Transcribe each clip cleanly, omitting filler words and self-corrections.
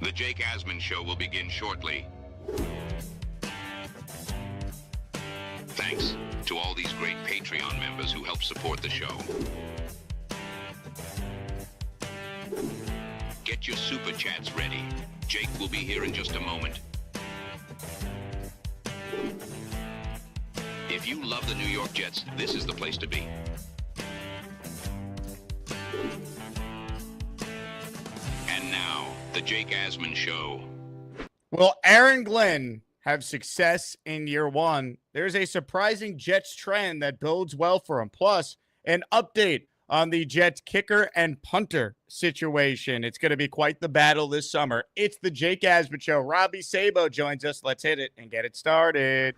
The Jake Asman Show will begin shortly. Thanks to all these great Patreon members who help support the show. Get your super chats ready. Jake will be here in just a moment. If you love the New York Jets, this is the place to be. And now, the Jake Asman Show. Will Aaron Glenn have success in year one? There's a surprising Jets trend that bodes well for him. Plus, an update on the Jets kicker and punter situation. It's going to be quite the battle this summer. It's the Jake Asman Show. Robby Sabo joins us. Let's hit it and get it started.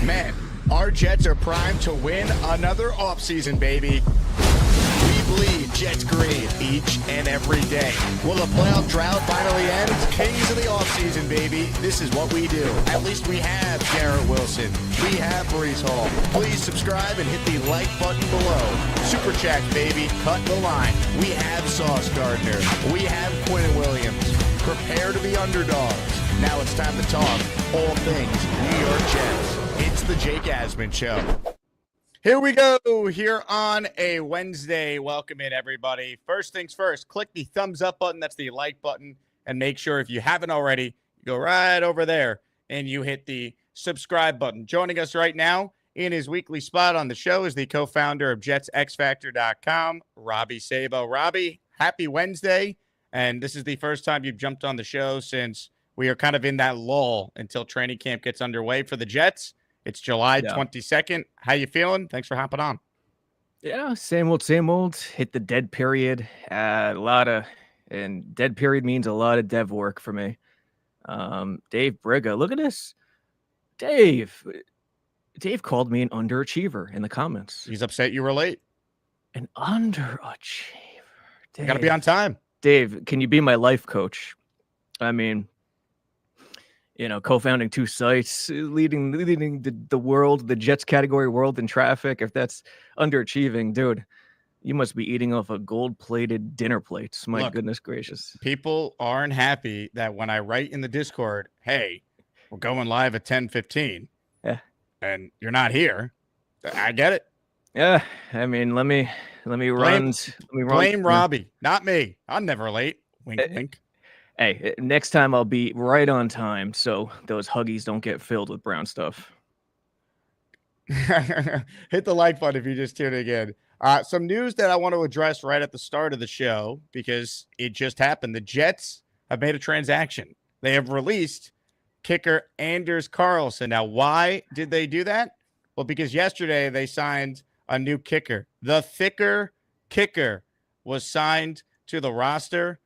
Man, our Jets are primed to win another offseason, baby. We bleed Jets green each and every day. Will the playoff drought finally end? Kings of the offseason, baby. This is what we do. At least we have Garrett Wilson. We have Breece Hall. Please subscribe and hit the like button below. Super chat, baby. Cut the line. We have Sauce Gardner. We have Quinn Williams. Prepare to be underdogs. Now it's time to talk all things New York Jets. It's the Jake Asman Show. Here we go, here on a Wednesday. Welcome in, everybody. First things first, click the thumbs up button. That's the like button. And make sure if you haven't already, you go right over there and you hit the subscribe button. Joining us right now in his weekly spot on the show is the co-founder of JetsXFactor.com, Robby Sabo. Robby, happy Wednesday. And this is the first time you've jumped on the show since we are kind of in that lull until training camp gets underway for the Jets. It's July 22nd. How you feeling? Thanks for hopping on. Yeah, same old, same old. Hit the dead period. And dead period means a lot of dev work for me. Dave Briga, look at this. Dave called me an underachiever in the comments. He's upset you were late. An underachiever. Dave. Got to be on time. Dave, can you be my life coach? I mean, co-founding two sites, leading the world, the Jets category world in traffic. If that's underachieving, dude, you must be eating off a gold-plated dinner plate. Look, goodness gracious. People aren't happy that when I write in the Discord, hey, we're going live at 10:15, and you're not here. I get it. Yeah, I mean, let me run. Blame Robby, not me. I'm never late. Wink, wink. Hey, next time I'll be right on time so those Huggies don't get filled with brown stuff. Hit the like button if you just tuned in. Some news that I want to address right at the start of the show because it just happened. The Jets have made a transaction. They have released kicker Anders Carlson. Now, why did they do that? Well, because yesterday they signed a new kicker. The thicker kicker was signed to the roster.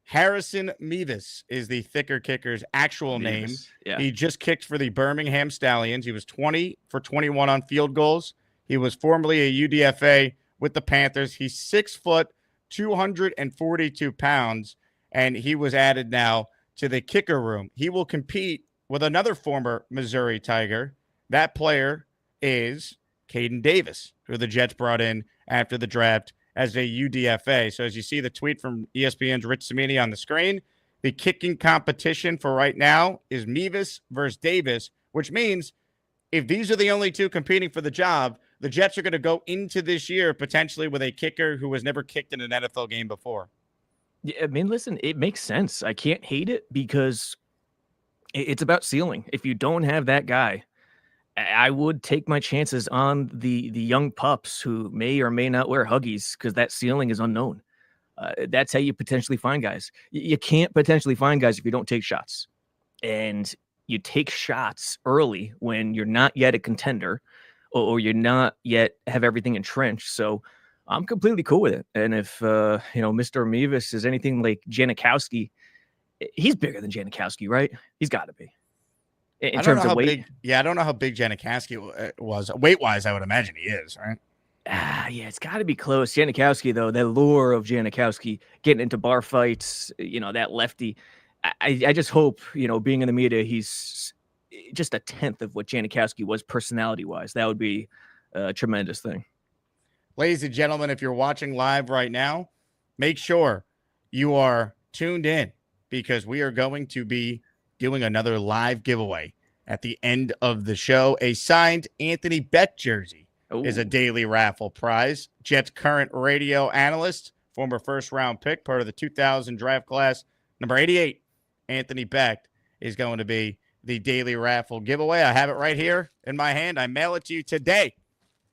Harrison Mevis is the thicker kicker's actual name. Yeah. He just kicked for the Birmingham Stallions. He was 20 for 21 on field goals. He was formerly a UDFA with the Panthers. He's 6 foot, 242 pounds, and he was added now to the kicker room. He will compete with another former Missouri Tiger. That player is Caden Davis, who the Jets brought in after the draft as a UDFA. So as you see the tweet from ESPN's Rich Cimini on the screen, the kicking competition for right now is Mevis versus Davis, which means if these are the only two competing for the job, the Jets are going to go into this year potentially with a kicker who has never kicked in an NFL game before. Yeah, I mean, listen, it makes sense. I can't hate it because it's about ceiling. If you don't have that guy, I would take my chances on the young pups who may or may not wear Huggies because that ceiling is unknown. That's how you potentially find guys. You can't potentially find guys if you don't take shots. And you take shots early when you're not yet a contender or you're not yet have everything entrenched. So I'm completely cool with it. And if, Mr. Mevis is anything like Janikowski, he's bigger than Janikowski, right? He's got to be. In terms of weight. I don't know how big Janikowski was. Weight-wise, I would imagine he is, right? Yeah, it's got to be close. Janikowski, though, the lure of Janikowski, getting into bar fights, that lefty. I just hope, being in the media, he's just a tenth of what Janikowski was personality-wise. That would be a tremendous thing. Ladies and gentlemen, if you're watching live right now, make sure you are tuned in because we are going to be doing another live giveaway at the end of the show. A signed Anthony Beck jersey is a daily raffle prize. Jets current radio analyst, former first-round pick, part of the 2000 draft class, number 88, Anthony Beck, is going to be the daily raffle giveaway. I have it right here in my hand. I mail it to you today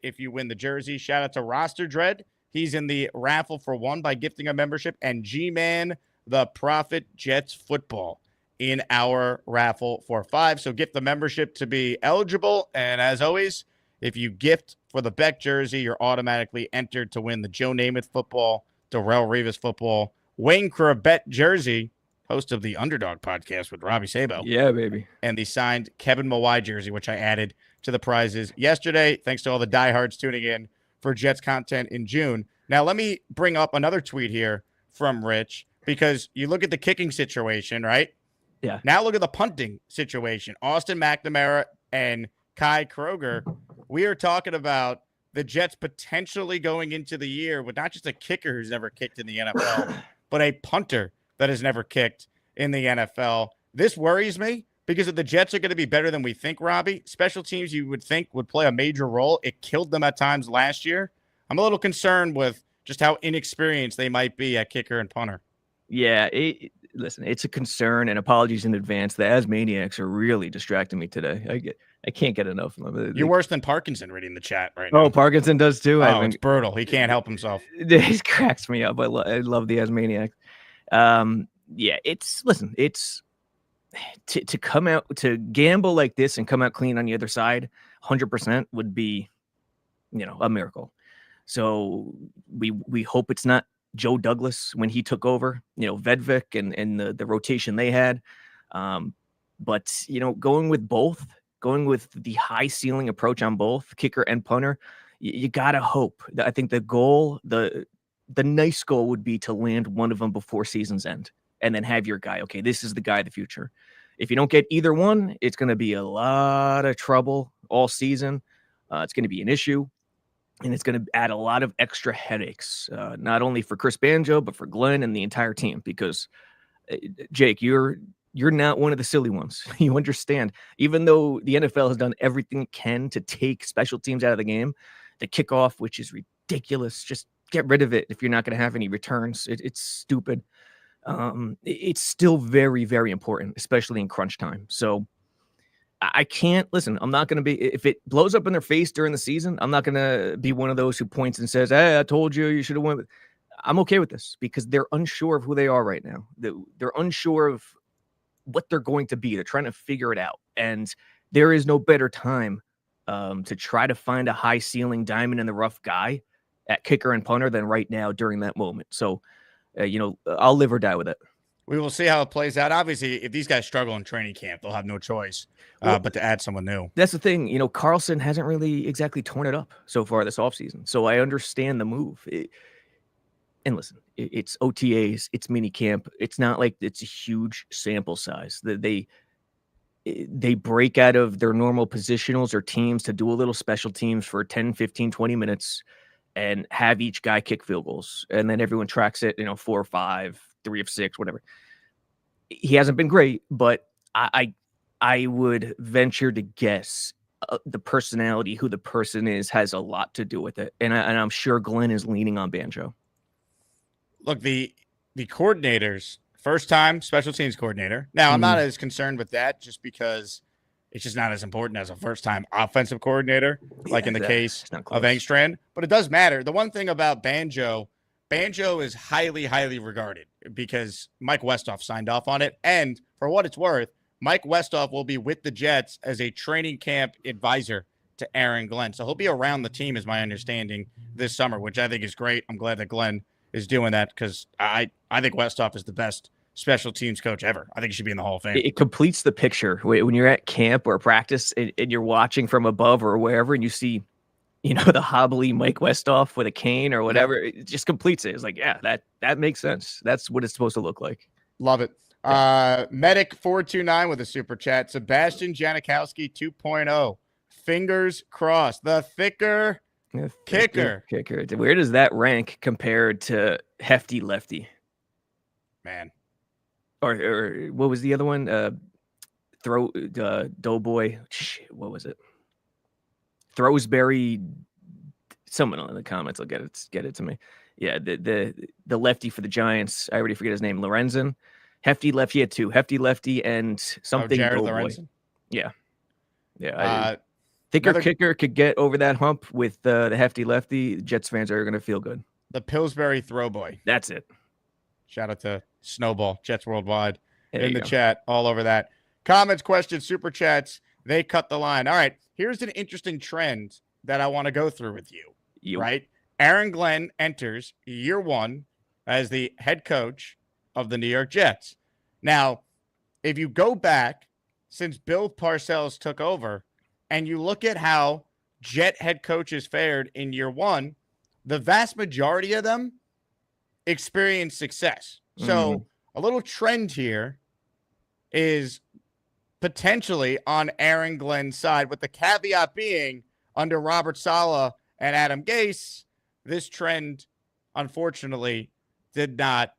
if you win the jersey. Shout out to Roster Dread. He's in the raffle for one by gifting a membership, and G-Man the Prophet Jets football in our raffle for 5. So gift the membership to be eligible. And as always, if you gift for the Beck jersey, you're automatically entered to win the Joe Namath football, Darrelle Revis football, Wayne Corbett jersey, host of the Underdog podcast with Robby Sabo. Yeah, baby. And the signed Kevin Mawai jersey, which I added to the prizes yesterday. Thanks to all the diehards tuning in for Jets content in June. Now, let me bring up another tweet here from Rich, because you look at the kicking situation, right? Yeah. Now look at the punting situation. Austin McNamara and Kai Kroger. We are talking about the Jets potentially going into the year with not just a kicker who's never kicked in the NFL, but a punter that has never kicked in the NFL. This worries me because if the Jets are going to be better than we think, Robbie, special teams you would think would play a major role. It killed them at times last year. I'm a little concerned with just how inexperienced they might be at kicker and punter. Yeah, listen, it's a concern, and apologies in advance. The Asmaniacs are really distracting me today. I can't get enough of them. You're worse than Parkinson reading the chat right now. Oh, Parkinson does too? Oh, it's brutal. He can't help himself. It cracks me up. I love the Asmaniacs. Yeah, it's to come out, to gamble like this and come out clean on the other side, 100% would be, a miracle. So we hope it's not Joe Douglas when he took over, Vedvik and the rotation they had. But, going with the high ceiling approach on both kicker and punter, you got to hope. I think the goal, the nice goal would be to land one of them before season's end and then have your guy. Okay, this is the guy of the future. If you don't get either one, it's going to be a lot of trouble all season. It's going to be an issue. And it's going to add a lot of extra headaches, not only for Chris Banjo, but for Glenn and the entire team. Because, Jake, you're not one of the silly ones. You understand. Even though the NFL has done everything it can to take special teams out of the game, the kickoff, which is ridiculous, just get rid of it if you're not going to have any returns. It's stupid. It's still very, very important, especially in crunch time. So I can't listen. I'm not going to be, if it blows up in their face during the season, I'm not going to be one of those who points and says, hey, I told you, you should have went. I'm okay with this because they're unsure of who they are right now. They're unsure of what they're going to be. They're trying to figure it out. And there is no better time to try to find a high ceiling diamond in the rough guy at kicker and punter than right now during that moment. So, I'll live or die with it. We will see how it plays out. Obviously, if these guys struggle in training camp, they'll have no choice but to add someone new. That's the thing. Carlson hasn't really exactly torn it up so far this offseason. So I understand the move. And listen, it's OTAs, it's mini camp. It's not like it's a huge sample size. They break out of their normal positionals or teams to do a little special teams for 10, 15, 20 minutes and have each guy kick field goals. And then everyone tracks it, 4 or 5, 3 of 6, whatever. He hasn't been great, but I would venture to guess the personality, who the person is, has a lot to do with it. And I'm sure Glenn is leaning on Banjo. Look, the coordinators, first time special teams coordinator. Now, I'm not as concerned with that just because it's just not as important as a first time offensive coordinator, like in the case of Engstrand. But it does matter. The one thing about Banjo is highly, highly regarded because Mike Westhoff signed off on it. And for what it's worth, Mike Westhoff will be with the Jets as a training camp advisor to Aaron Glenn. So he'll be around the team, is my understanding, this summer, which I think is great. I'm glad that Glenn is doing that because I think Westhoff is the best special teams coach ever. I think he should be in the Hall of Fame. It completes the picture. When you're at camp or practice and you're watching from above or wherever and you see, the hobbly Mike Westhoff with a cane or whatever, it just completes it. It's like, yeah, that makes sense. That's what it's supposed to look like. Love it. Medic 429 with a super chat. Sebastian Janikowski 2.0. Fingers crossed. The thicker kicker. Where does that rank compared to Hefty Lefty? Man, or what was the other one? Doughboy. What was it? Throwsbury. Someone in the comments will get it to me. Yeah, the lefty for the Giants. I already forget his name. Lorenzen. Hefty lefty. He had two. Hefty lefty and something. Jared Doughboy. Lorenzen. Yeah. Yeah. Think Another- our kicker could get over that hump with the hefty lefty. Jets fans are going to feel good. The Pillsbury Throwboy. That's it. Shout out to Snowball, Jets Worldwide, There in you the go. chat, all over that. Comments, questions, super chats, they cut the line. All right, here's an interesting trend that I want to go through with you, right? Aaron Glenn enters year one as the head coach of the New York Jets. Now, if you go back since Bill Parcells took over and you look at how Jet head coaches fared in year one, the vast majority of them experienced success. So a little trend here is potentially on Aaron Glenn's side, with the caveat being under Robert Saleh and Adam Gase, this trend, unfortunately, did not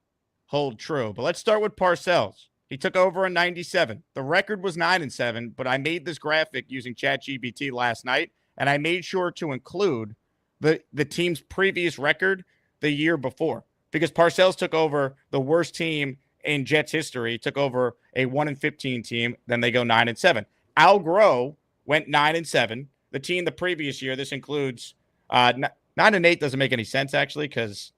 hold true. But let's start with Parcells. He took over in 97. The record was 9-7, but I made this graphic using ChatGPT last night, and I made sure to include the team's previous record the year before, because Parcells took over the worst team in Jets history, took over a 1-15 team, then they go 9-7. Al Groh went 9-7. The team the previous year, this includes 9-8 doesn't make any sense actually, because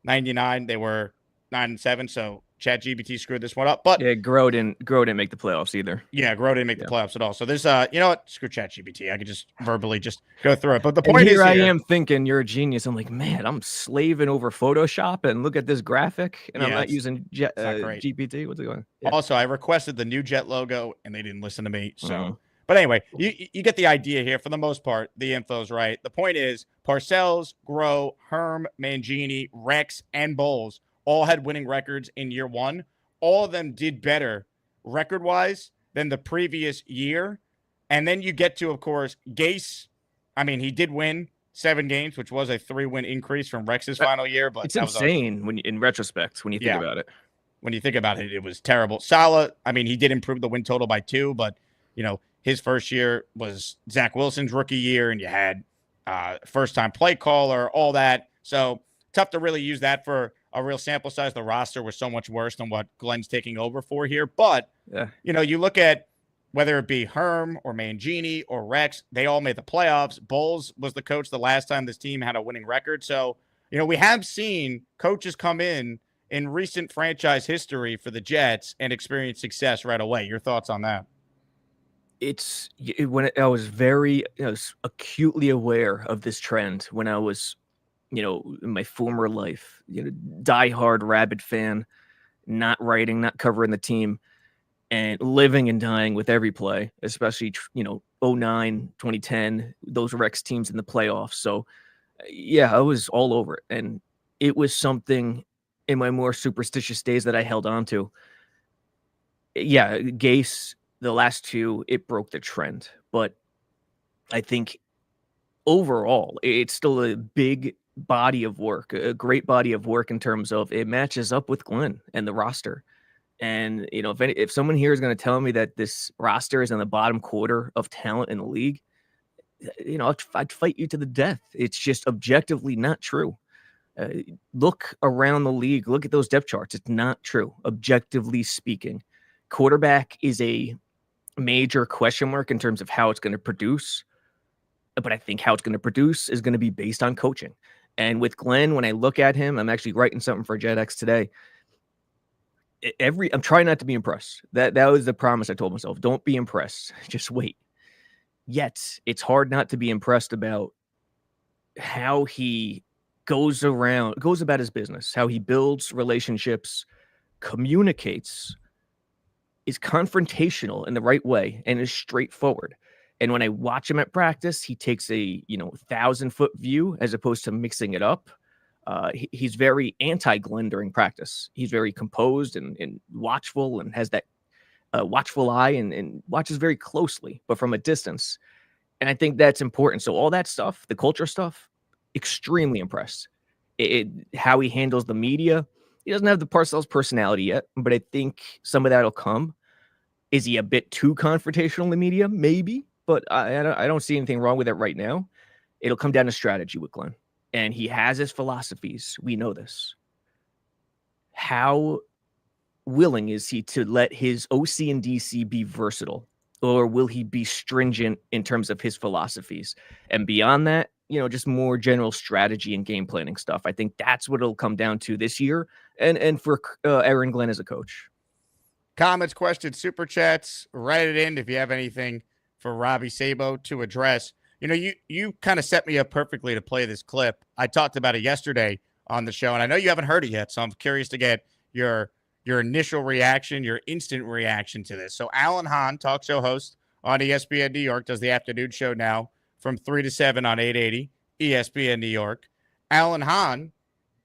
99 they were 9-7, so ChatGPT screwed this one up. But yeah, Groh didn't make the playoffs either. Yeah, Groh didn't make the playoffs at all. So there's you know what? Screw ChatGPT. I could just verbally just go through it. But the point is, I am thinking you're a genius. I'm like, man, I'm slaving over Photoshop and look at this graphic, and I'm not using GPT. What's it going? Yeah. Also, I requested the new Jet logo, and they didn't listen to me. So, but anyway, you get the idea here. For the most part, the info's right. The point is, Parcells, Groh, Herm, Mangini, Rex, and Bowles all had winning records in year one. All of them did better record-wise than the previous year. And then you get to, of course, Gase. I mean, he did win 7 games, which was a 3-win increase from Rex's final year. But it's insane when in retrospect, when you think about it. When you think about it, it was terrible. Saleh, I mean, he did improve the win total by 2, but, you know, his first year was Zach Wilson's rookie year, and you had first-time play caller, all that. So tough to really use that for a real sample size. The roster was so much worse than what Glenn's taking over for here. But, you know, you look at whether it be Herm or Mangini or Rex, they all made the playoffs. Bowles was the coach the last time this team had a winning record. So, you know, we have seen coaches come in recent franchise history for the Jets and experience success right away. Your thoughts on that? I was acutely aware of this trend when I was, you know, in my former life, you know, diehard Rabid fan, not writing, not covering the team, and living and dying with every play, especially, you know, 2009, 2010, those Rex teams in the playoffs. So, yeah, I was all over it. And it was something in my more superstitious days that I held on to. Yeah, Gase, the last 2, it broke the trend. But I think overall, it's still a big body of work, a great body of work in terms of it matches up with Glenn and the roster. And, you know, if someone here is going to tell me that this roster is in the bottom quarter of talent in the league, you know, I'd fight you to the death. It's just objectively not true. Look around the league. Look at those depth charts. It's not true, objectively speaking. Quarterback is a major question mark in terms of how it's going to produce. But I think how it's going to produce is going to be based on coaching. And with Glenn, when I look at him, I'm actually writing something for JetX today. I'm trying not to be impressed. That was the promise I told myself. Don't be impressed. Just wait. Yet it's hard not to be impressed about how he goes about his business, how he builds relationships, communicates, is confrontational in the right way, and is straightforward. And when I watch him at practice, he takes a 1,000-foot view as opposed to mixing it up. He's very anti-Glenn during practice. He's very composed and watchful, and has that watchful eye and watches very closely, but from a distance. And I think that's important. So all that stuff, the culture stuff, extremely impressed. How he handles the media, He doesn't have the Parcells personality yet, but I think some of that'll come. Is he a bit too confrontational in the media? Maybe, but I don't see anything wrong with it right now. It'll come down to strategy with Glenn, and he has his philosophies. We know this. How willing is he to let his OC and DC be versatile, or will he be stringent in terms of his philosophies? And beyond that, just more general strategy and game planning stuff. I think that's what it'll come down to this year, and for Aaron Glenn as a coach. Comments, questions, super chats, write it in if you have anything for Robby Sabo to address. You kind of set me up perfectly to play this clip. I talked about it yesterday on the show, and I know you haven't heard it yet, so I'm curious to get your initial reaction, your instant reaction to this. So Alan Hahn, talk show host on ESPN New York, does the afternoon show now from 3 to 7 on 880 ESPN New York. Alan Hahn,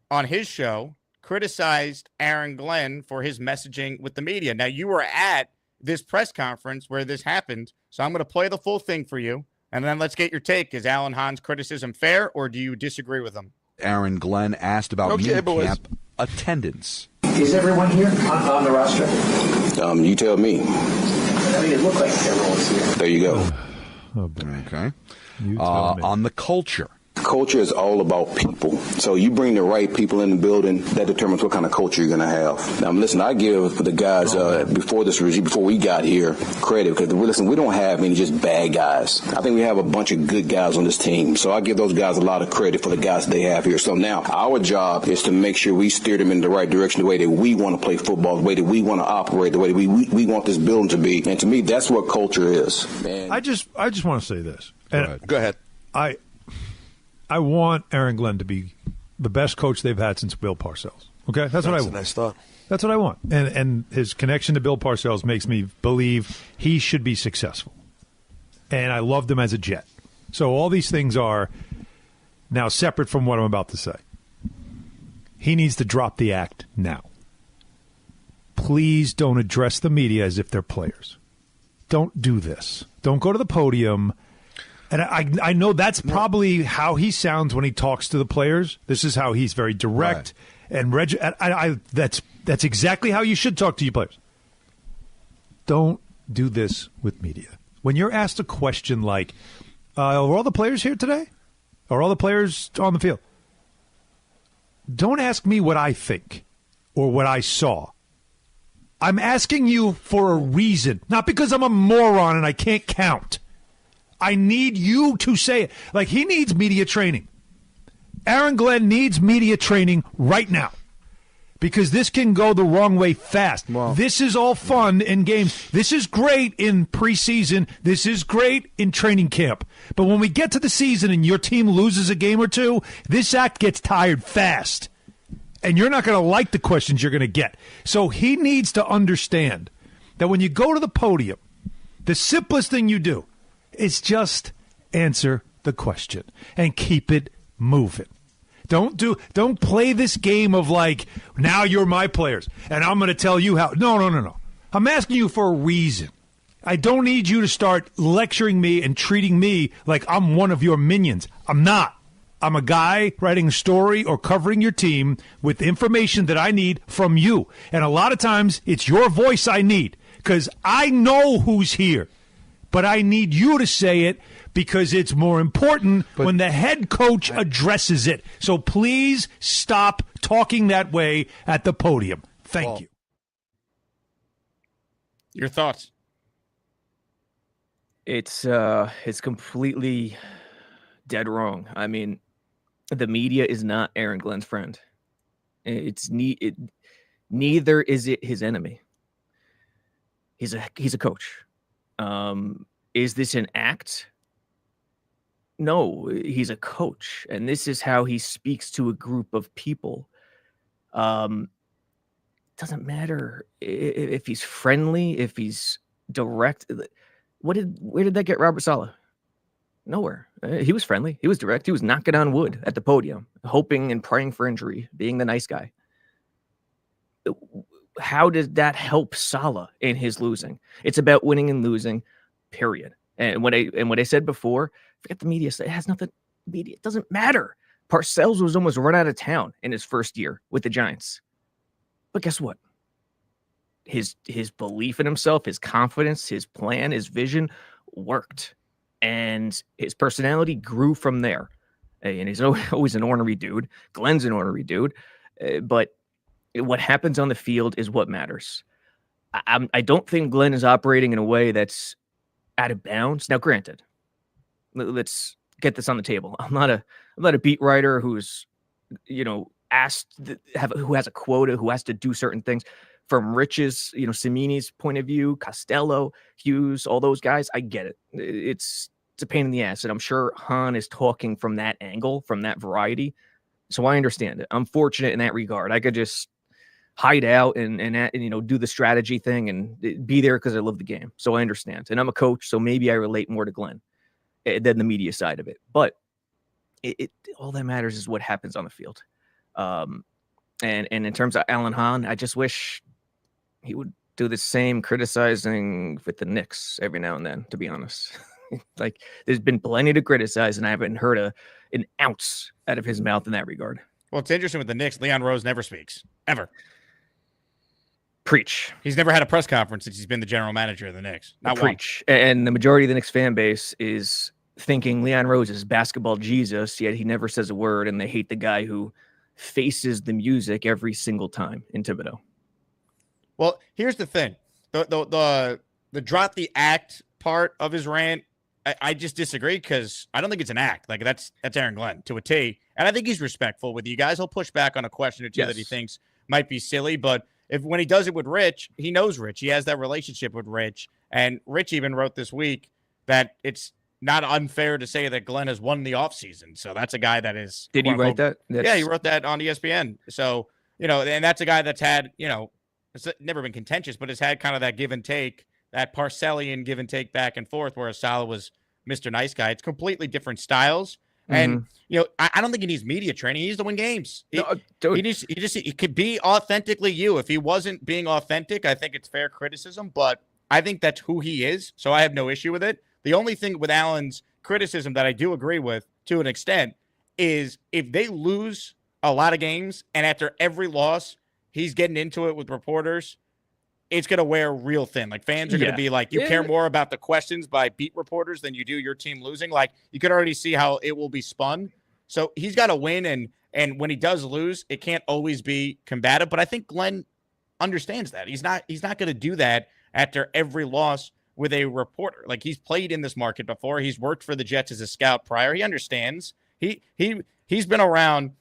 on his show, criticized Aaron Glenn for his messaging with the media. Now, you were at this press conference where this happened, so I'm going to play the full thing for you, and then let's get your take. Is Alan Hahn's criticism fair, or do you disagree with him? Aaron Glenn asked about camp attendance. Is everyone here on the roster? You tell me. I mean, it looked like everyone's here. There you go. Okay. On the culture. Culture is all about people. So you bring the right people in the building, that determines what kind of culture you're going to have. Now, listen, I give the guys before this regime, before we got here, credit because listen, we don't have any just bad guys. I think we have a bunch of good guys on this team. So I give those guys a lot of credit for the guys they have here. So now our job is to make sure we steer them in the right direction, the way that we want to play football, the way that we want to operate, the way that we want this building to be. And to me, that's what culture is. And I just want to say this. Go ahead. I want Aaron Glenn to be the best coach they've had since Bill Parcells. Okay, that's what I want. Nice thought. That's what I want. And his connection to Bill Parcells makes me believe he should be successful. And I loved him as a Jet. So all these things are now separate from what I'm about to say. He needs to drop the act now. Please don't address the media as if they're players. Don't do this. Don't go to the podium. And I know that's probably how he sounds when he talks to the players. This is how he's very direct. Right. And that's exactly how you should talk to your players. Don't do this with media. When you're asked a question like, are all the players here today? Are all the players on the field? Don't ask me what I think or what I saw. I'm asking you for a reason, not because I'm a moron and I can't count. I need you to say it. Like, he needs media training. Aaron Glenn needs media training right now because this can go the wrong way fast. Wow. This is all fun in games. This is great in preseason. This is great in training camp. But when we get to the season and your team loses a game or two, this act gets tired fast. And you're not going to like the questions you're going to get. So he needs to understand that when you go to the podium, the simplest thing you do is just answer the question and keep it moving. Don't play this game of like, now you're my players and I'm going to tell you how. No. I'm asking you for a reason. I don't need you to start lecturing me and treating me like I'm one of your minions. I'm not. I'm a guy writing a story or covering your team with information that I need from you. And a lot of times it's your voice I need because I know who's here. But I need you to say it because it's more important when the head coach addresses it. So please stop talking that way at the podium. Thank you. Your thoughts? It's completely dead wrong. I mean, the media is not Aaron Glenn's friend. Neither is it his enemy. He's a coach. Is this an act? No, he's a coach, and this is how he speaks to a group of people. Doesn't matter if he's friendly, if he's direct. Where did that get Robert Saleh? Nowhere. He was friendly. He was direct. He was knocking on wood at the podium, hoping and praying for injury, being the nice guy. How did that help Saleh in his losing? It's about winning and losing, period. And what I said before, forget the media. It has nothing. Media, it doesn't matter. Parcells was almost run out of town in his first year with the Giants. But guess what? His belief in himself, his confidence, his plan, his vision worked. And his personality grew from there. And he's always an ornery dude. Glenn's an ornery dude. But what happens on the field is what matters. I don't think Glenn is operating in a way that's out of bounds. Now, granted, let's get this on the table. I'm not a beat writer who's, asked who has a quota, who has to do certain things. From Rich's, Samini's point of view, Costello, Hughes, all those guys, I get it. It's a pain in the ass, and I'm sure Han is talking from that angle, from that variety. So I understand it. I'm fortunate in that regard. I could just hide out and do the strategy thing and be there because I love the game. So I understand. And I'm a coach, so maybe I relate more to Glenn than the media side of it. But it all that matters is what happens on the field. And in terms of Alan Hahn, I just wish he would do the same criticizing with the Knicks every now and then, to be honest. Like, there's been plenty to criticize, and I haven't heard an ounce out of his mouth in that regard. Well, it's interesting with the Knicks. Leon Rose never speaks, ever. Preach. He's never had a press conference since he's been the general manager of the Knicks. Not Preach. One. And the majority of the Knicks fan base is thinking Leon Rose is basketball Jesus, yet he never says a word, and they hate the guy who faces the music every single time in Thibodeau. Well, here's the thing. The drop the act part of his rant, I just disagree because I don't think it's an act. Like, that's Aaron Glenn to a T. And I think he's respectful with you guys. He'll push back on a question or two that he thinks might be silly. But when he does it with Rich, he knows Rich. He has that relationship with Rich. And Rich even wrote this week that it's not unfair to say that Glenn has won the offseason. So that's a guy that is. Did he write that? Yeah, he wrote that on ESPN. So, and that's a guy that's had, it's never been contentious, but has had kind of that give and take, that Parcellian give and take back and forth, where Salah was Mr. Nice Guy. It's completely different styles. And, I don't think he needs media training. He needs to win games. He could be authentically you. If he wasn't being authentic, I think it's fair criticism, but I think that's who he is. So I have no issue with it. The only thing with Allen's criticism that I do agree with to an extent is if they lose a lot of games and after every loss, he's getting into it with reporters, it's going to wear real thin. Like, fans are going to be like, you care more about the questions by beat reporters than you do your team losing. Like, you could already see how it will be spun. So he's got to win. And when he does lose, it can't always be combative. But I think Glenn understands that. He's not going to do that after every loss with a reporter. Like, he's played in this market before. He's worked for the Jets as a scout prior. He understands. He's been around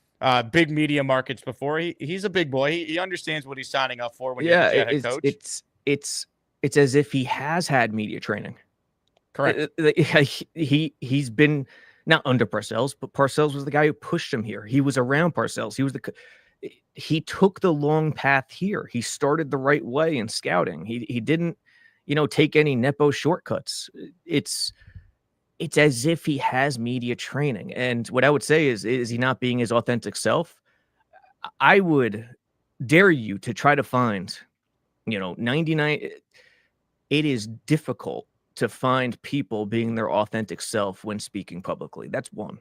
big media markets before. He's a big boy. He understands what he's signing up for when you're the Jet head coach. It's as if he has had media training. Correct. He's been not under Parcells, but Parcells was the guy who pushed him here. He was around Parcells. He took the long path here. He started the right way in scouting. He didn't, take any nepo shortcuts. It's as if he has media training. And what I would say is he not being his authentic self? I would dare you to try to find, 99. It is difficult to find people being their authentic self when speaking publicly. That's one.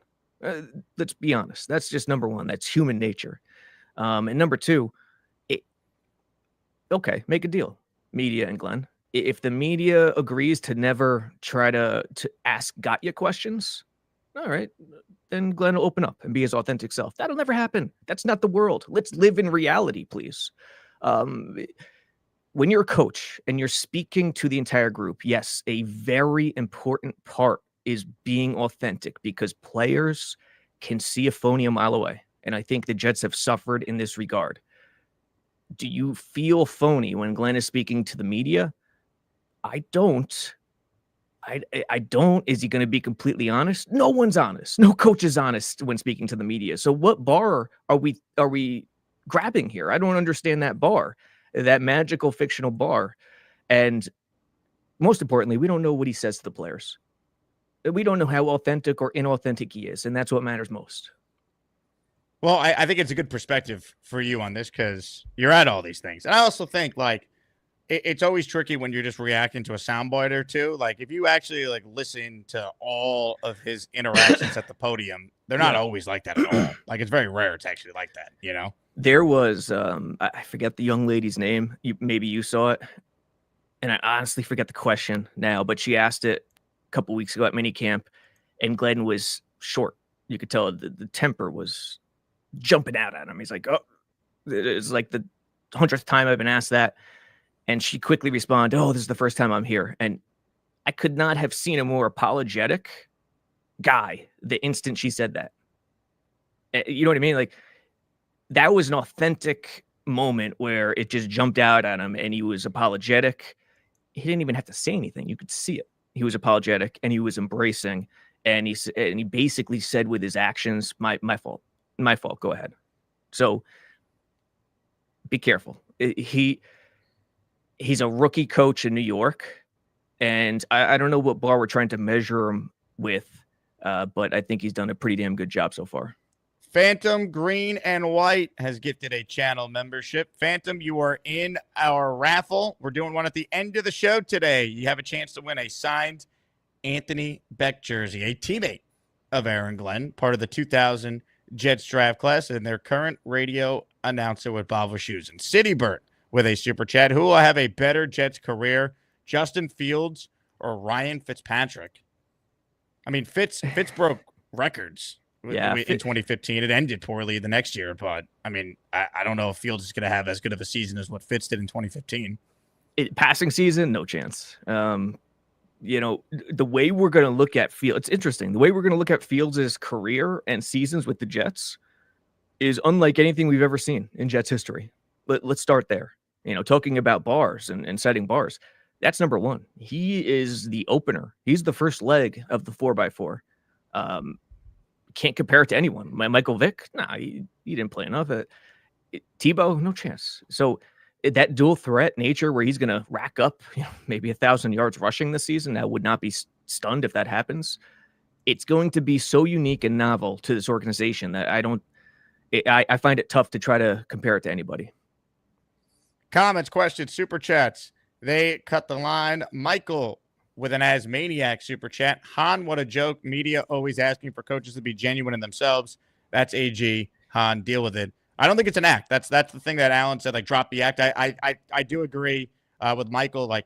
Let's be honest. That's just number one. That's human nature. And number two, make a deal, media and Glenn. If the media agrees to never try to ask got you questions, all right, then Glenn will open up and be his authentic self. That'll never happen. That's not the world. Let's live in reality, please. When you're a coach and you're speaking to the entire group, yes, a very important part is being authentic because players can see a phony a mile away. And I think the Jets have suffered in this regard. Do you feel phony when Glenn is speaking to the media? I don't. I don't. Is he going to be completely honest? No one's honest. No coach is honest when speaking to the media. So what bar are we grabbing here? I don't understand that bar, that magical fictional bar. And most importantly, we don't know what he says to the players. We don't know how authentic or inauthentic he is. And that's what matters most. Well, I think it's a good perspective for you on this because you're at all these things. And I also think, it's always tricky when you're just reacting to a soundbite or two. Like, if you actually listen to all of his interactions at the podium, they're not always like that at all. Like, it's very rare it's actually like that, There was I forget the young lady's name. Maybe you saw it, and I honestly forget the question now. But she asked it a couple weeks ago at minicamp, and Glenn was short. You could tell the temper was jumping out at him. He's like, "Oh, it's like the 100th time I've been asked that," and she quickly responded, "Oh, this is the first time I'm here." And I could not have seen a more apologetic guy the instant she said that. You know what I mean? Like, that was an authentic moment where it just jumped out at him and he was apologetic. He didn't even have to say anything. You could see it. He was apologetic and he was embracing. And he basically said with his actions, my fault. My fault. Go ahead. So be careful. He's a rookie coach in New York. And I don't know what bar we're trying to measure him with, but I think he's done a pretty damn good job so far. Phantom Green and White has gifted a channel membership. Phantom, you are in our raffle. We're doing one at the end of the show today. You have a chance to win a signed Anthony Beck jersey, a teammate of Aaron Glenn, part of the 2000 Jets draft class, and their current radio announcer with Bavo Shoes. And Citybird with a super chat. Who will have a better Jets career, Justin Fields or Ryan Fitzpatrick? I mean, Fitz broke records. Yeah, in 2015, it ended poorly the next year, but I mean, I don't know if Fields is going to have as good of a season as what Fitz did in 2015. Passing season, no chance. You know, the way we're going to look at Fields, it's interesting. The way we're going to look at Fields' career and seasons with the Jets is unlike anything we've ever seen in Jets history. Let's start there. You know, talking about bars and setting bars, that's number one. He is the opener. He's the first leg of the 4x4. Can't compare it to anyone. Michael Vick, nah, he didn't play enough. Tebow, no chance. So that dual threat nature where he's going to rack up maybe 1,000 yards rushing this season, I would not be stunned if that happens. It's going to be so unique and novel to this organization that I find it tough to try to compare it to anybody. Comments, questions, super chats. They cut the line. Michael with an AsManiac super chat. Han, what a joke. Media always asking for coaches to be genuine in themselves. That's AG. Han, deal with it. I don't think it's an act. That's the thing that Alan said, like, drop the act. I do agree with Michael. Like,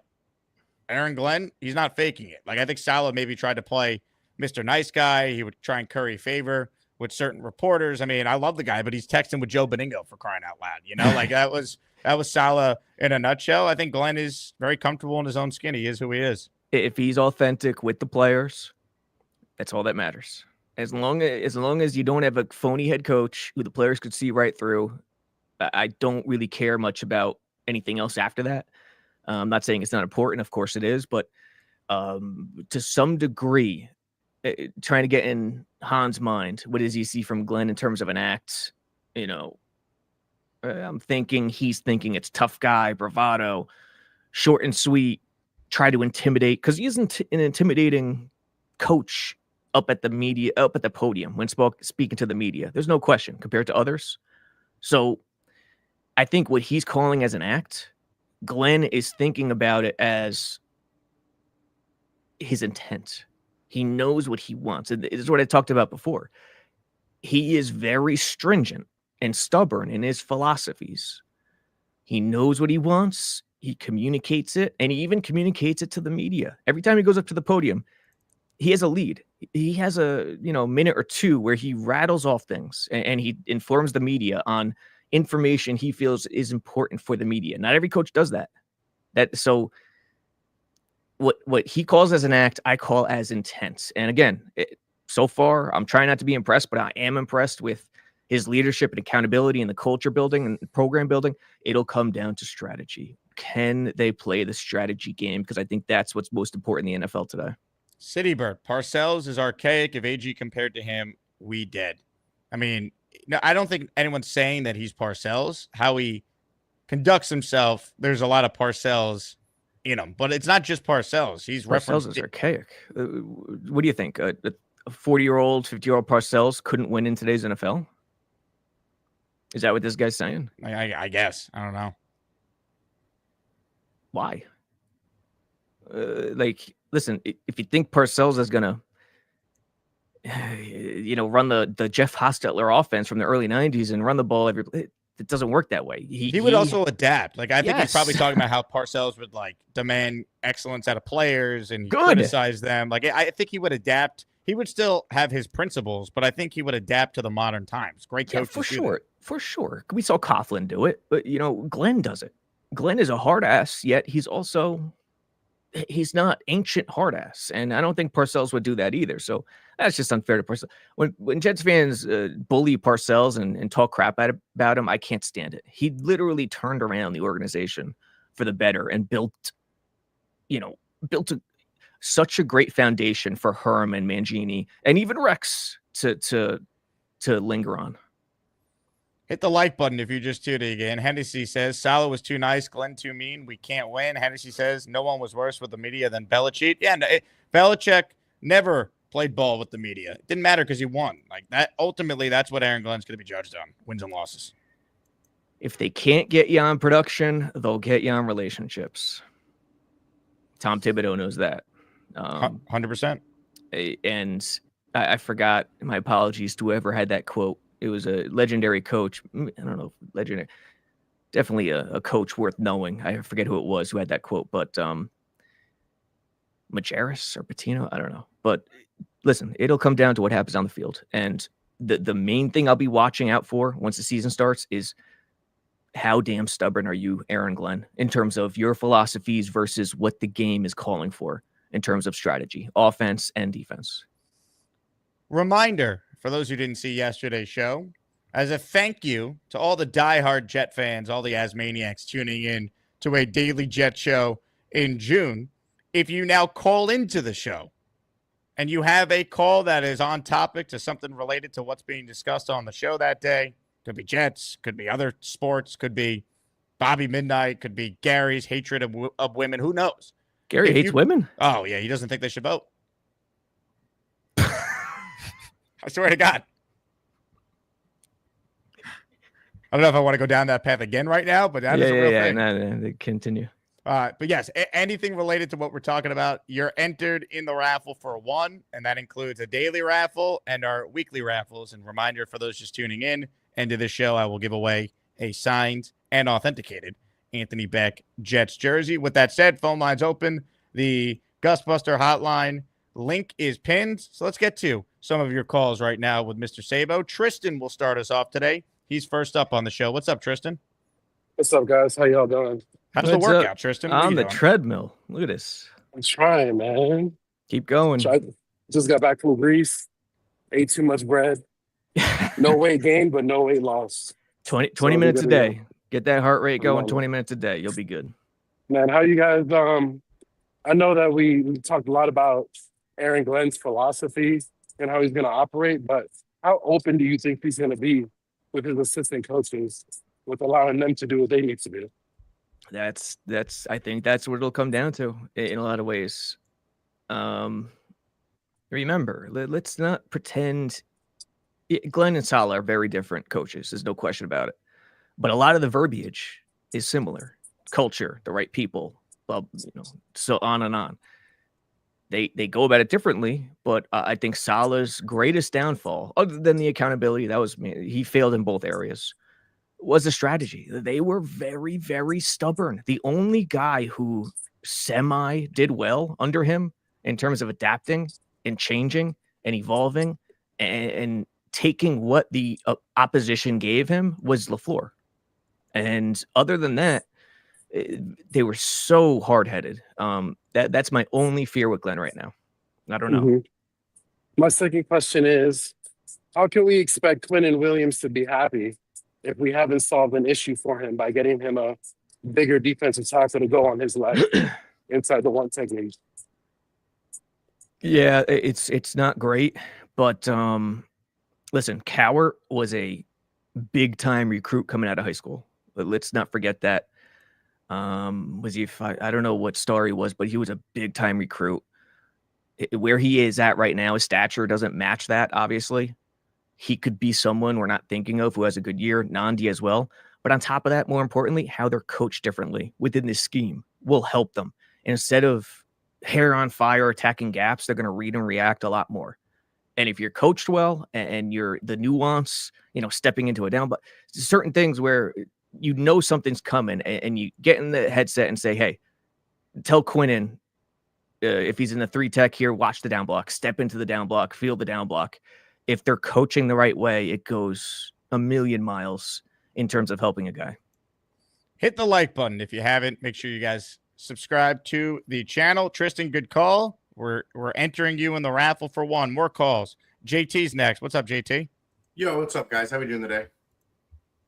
Aaron Glenn, he's not faking it. Like, I think Salah maybe tried to play Mr. Nice Guy. He would try and curry favor with certain reporters. I mean, I love the guy, but he's texting with Joe Beningo, for crying out loud. You know, like, that was Salah in a nutshell. I think Glenn is very comfortable in his own skin. He is who he is. If he's authentic with the players, that's all that matters. As long as you don't have a phony head coach who the players could see right through, I don't really care much about anything else after that. I'm not saying it's not important. Of course it is. But to some degree, trying to get in Han's mind, what does he see from Glenn in terms of an act? You know, I'm thinking he's thinking it's tough guy, bravado, short and sweet. Try to intimidate, because he isn't an intimidating coach up at the podium when speaking to the media. There's no question compared to others. So I think what he's calling as an act, Glenn is thinking about it as his intent. He knows what he wants. And this is what I talked about before. He is very stringent and stubborn in his philosophies. He knows what he wants. He communicates it, and he even communicates it to the media. Every time he goes up to the podium, he has a lead. He has a minute or two where he rattles off things, and he informs the media on information he feels is important for the media. Not every coach does that. So what he calls as an act, I call as intense. And again, so far, I'm trying not to be impressed, but I am impressed with his leadership and accountability and the culture building and program building. It'll come down to strategy. Can they play the strategy game? Because I think that's what's most important in the NFL today. Citybird, Parcells is archaic. If AG compared to him, we dead. I mean, no, I don't think anyone's saying that he's Parcells. How he conducts himself, there's a lot of Parcells in him. But it's not just Parcells. Parcells is archaic. What do you think? A 40-year-old, 50-year-old Parcells couldn't win in today's NFL? Is that what this guy's saying? I guess. I don't know. Why? Listen, if you think Parcells is gonna, run the Jeff Hostetler offense from the early '90s and run the ball it doesn't work that way. He would also adapt. Like, I think he's probably Yes. talking about how Parcells would like demand excellence out of players and criticize them. Like, I think he would adapt. He would still have his principles, but I think he would adapt to the modern times. Great coach. For sure. For sure. We saw Coughlin do it, but Glenn does it. Glenn is a hard ass, yet he's not ancient hard ass. And I don't think Parcells would do that either. So that's just unfair to Parcells. When Jets fans bully Parcells and talk crap about him, I can't stand it. He literally turned around the organization for the better and built such a great foundation for Herm and Mangini and even Rex to linger on. Hit the like button if you're just tuning in. Hennessy says, Salah was too nice, Glenn too mean. We can't win. Hennessy says, no one was worse with the media than Belichick. Yeah, Belichick never played ball with the media. It didn't matter because he won. Like that. Ultimately, that's what Aaron Glenn's going to be judged on, wins and losses. If they can't get you on production, they'll get you on relationships. Tom Thibodeau knows that. 100%. And I forgot, my apologies to whoever had that quote. It was a legendary coach. I don't know, legendary. Definitely a coach worth knowing. I forget who it was who had that quote, but Majerus or Patino, I don't know. But listen, it'll come down to what happens on the field. And the main thing I'll be watching out for once the season starts is how damn stubborn are you, Aaron Glenn, in terms of your philosophies versus what the game is calling for in terms of strategy, offense and defense. Reminder, for those who didn't see yesterday's show, as a thank you to all the diehard Jet fans, all the Asmaniacs tuning in to a daily Jet show in June, if you now call into the show and you have a call that is on topic to something related to what's being discussed on the show that day, could be Jets, could be other sports, could be Bobby Midnight, could be Gary's hatred of women, who knows? Gary hates women? Oh, yeah, he doesn't think they should vote. I swear to God. I don't know if I want to go down that path again right now, but that is a real thing. No, continue. But yes, anything related to what we're talking about, you're entered in the raffle for one, and that includes a daily raffle and our weekly raffles. And reminder for those just tuning in, end of the show, I will give away a signed and authenticated Anthony Beck Jets jersey. With that said, phone lines open. The Gustbuster hotline link is pinned. So let's get to some of your calls right now with Mr. Sabo. Tristan will start us off today. He's first up on the show. What's up, Tristan? What's up, guys? How y'all doing? How's the workout, Tristan? On the treadmill. Look at this. I'm trying, man. Keep going. Just got back from Greece. Ate too much bread. No weight gain, but no weight loss. 20 minutes a day. Get that heart rate going 20 minutes a day. You'll be good. Man, how you guys, I know that we talked a lot about Aaron Glenn's philosophy and how he's going to operate, but how open do you think he's going to be with his assistant coaches with allowing them to do what they need to do? I think that's what it'll come down to in a lot of ways. Remember, let's not pretend Glenn and Salah are very different coaches. There's no question about it. But a lot of the verbiage is similar. Culture, the right people, so on and on. They go about it differently, but I think Salah's greatest downfall, other than the accountability, he failed in both areas, was the strategy. They were very, very stubborn. The only guy who semi did well under him in terms of adapting and changing and evolving and taking what the opposition gave him was LaFleur. And other than that, they were so hard-headed. That's my only fear with Glenn right now. I don't know. Mm-hmm. My second question is, how can we expect Quentin Williams to be happy if we haven't solved an issue for him by getting him a bigger defensive tackle to go on his left inside the one technique? Yeah, it's not great, but listen, Cowart was a big-time recruit coming out of high school. Let's not forget that. I don't know what star he was, but he was a big-time recruit. Where he is at right now, his stature doesn't match that, obviously. He could be someone we're not thinking of who has a good year, Nandi as well. But on top of that, more importantly, how they're coached differently within this scheme will help them. And instead of hair on fire attacking gaps, they're going to read and react a lot more. And if you're coached well and you're the nuance, stepping into a down, but certain things where something's coming and you get in the headset and say, hey, tell Quinnen, if he's in the 3 tech here, watch the down block, step into the down block, feel the down block. If they're coaching the right way, it goes a million miles in terms of helping a guy. Hit the like button if you haven't. Make sure you guys subscribe to the channel. Tristan, good call. We're entering you in the raffle for one. More calls. JT's next. What's up, JT? Yo, what's up, guys? How we doing today?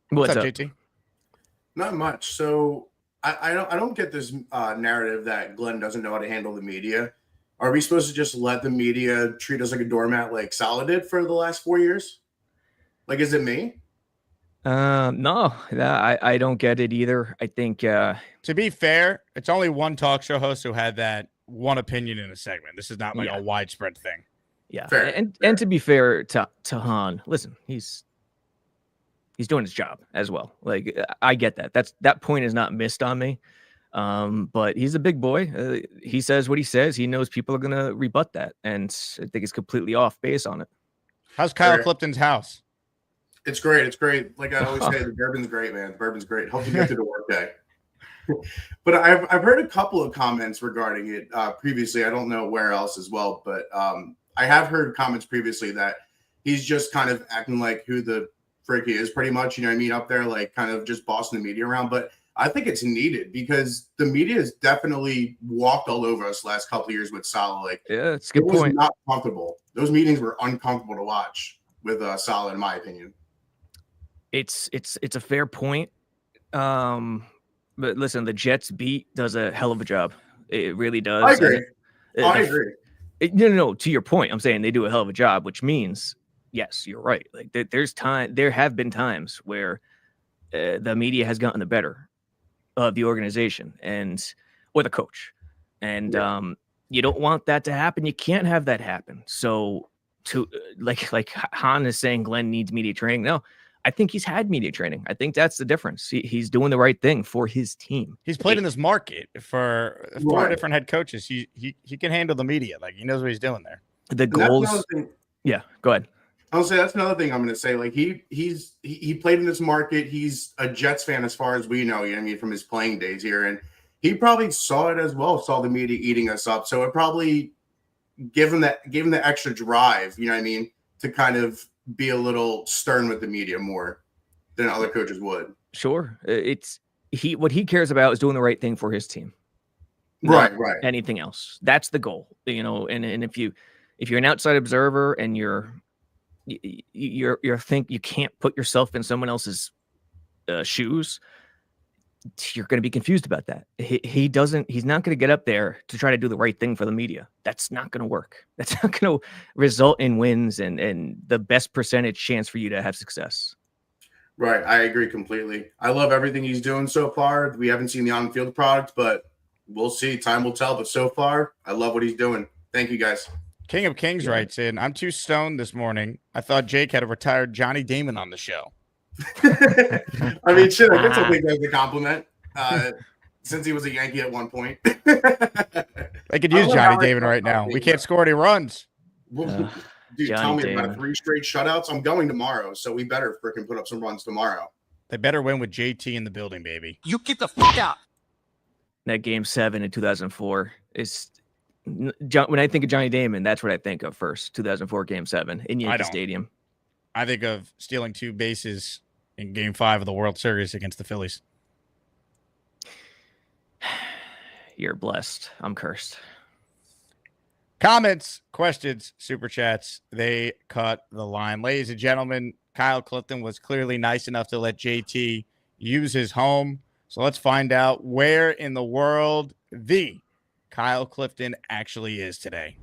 What's up, JT? Not much. So I don't get this narrative that Glenn doesn't know how to handle the media. Are we supposed to just let the media treat us like a doormat like Salah did for the last 4 years? Like, is it me? No, I don't get it either. I think to be fair, it's only one talk show host who had that one opinion in a segment. This is not like a widespread thing. Yeah. Fair. And to be fair to Han, listen, he's doing his job as well. Like, I get that. That point is not missed on me. But he's a big boy. He says what he says. He knows people are gonna rebut that, and I think it's completely off base on it. How's Kyle Clifton's house? It's great. It's great. Like I always say, the bourbon's great, man. The bourbon's great. Helps you get through the workday. But I've heard a couple of comments regarding it previously. I don't know where else as well, but I have heard comments previously that he's just kind of acting like who the frick he is, pretty much. You know what I mean? Up there, like kind of just bossing the media around. But I think it's needed because the media has definitely walked all over us last couple of years with Salah. Like, yeah, it's a good point. It was point. not comfortable. Those meetings were uncomfortable to watch with Salah, in my opinion. It's a fair point. But listen, the Jets beat does a hell of a job. It really does. I agree. I agree. No. To your point, I'm saying they do a hell of a job, which means yes, you're right. Like there have been times where the media has gotten the better of the organization or the coach, and you don't want that to happen. You can't have that happen. So to like Han is saying, Glenn needs media training. No. I think he's had media training. I think that's the difference. He's doing the right thing for his team. He's played in this market for 4 different head coaches. He can handle the media. Like, he knows what he's doing there. The goals. Yeah, go ahead. I'll say that's another thing I'm going to say. Like he played in this market. He's a Jets fan as far as we know. You know what I mean, from his playing days here, and he probably saw it as well. Saw the media eating us up. So it probably gave him the extra drive. You know what I mean, to kind of be a little stern with the media more than other coaches would. Sure. What he cares about is doing the right thing for his team. Right. Anything else. That's the goal. And if you're an outside observer and you think you can't put yourself in someone else's shoes, you're going to be confused about that. He's not going to get up there to try to do the right thing for the media. That's not going to work. That's not going to result in wins and the best percentage chance for you to have success. Right. I agree completely. I love everything he's doing so far. We haven't seen the on-field product, but we'll see. Time will tell. But so far, I love what he's doing. Thank you, guys. King of Kings writes in, I'm too stoned this morning. I thought Jake had a retired Johnny Damon on the show. I mean, shit, I guess I'll take that as a compliment. Since he was a Yankee at one point. They could use Johnny Damon right now. We can't score any runs. Well, dude, tell me about 3 straight shutouts. I'm going tomorrow, so we better freaking put up some runs tomorrow. They better win with JT in the building, baby. You get the fuck out. That game 7 in 2004 is when I think of Johnny Damon, that's what I think of first. 2004 game 7 in Yankee Stadium. I think of stealing 2 bases in game 5 of the World Series against the Phillies. You're blessed. I'm cursed. Comments, questions, super chats. They cut the line. Ladies and gentlemen, Kyle Clifton was clearly nice enough to let JT use his home. So let's find out where in the world the Kyle Clifton actually is today.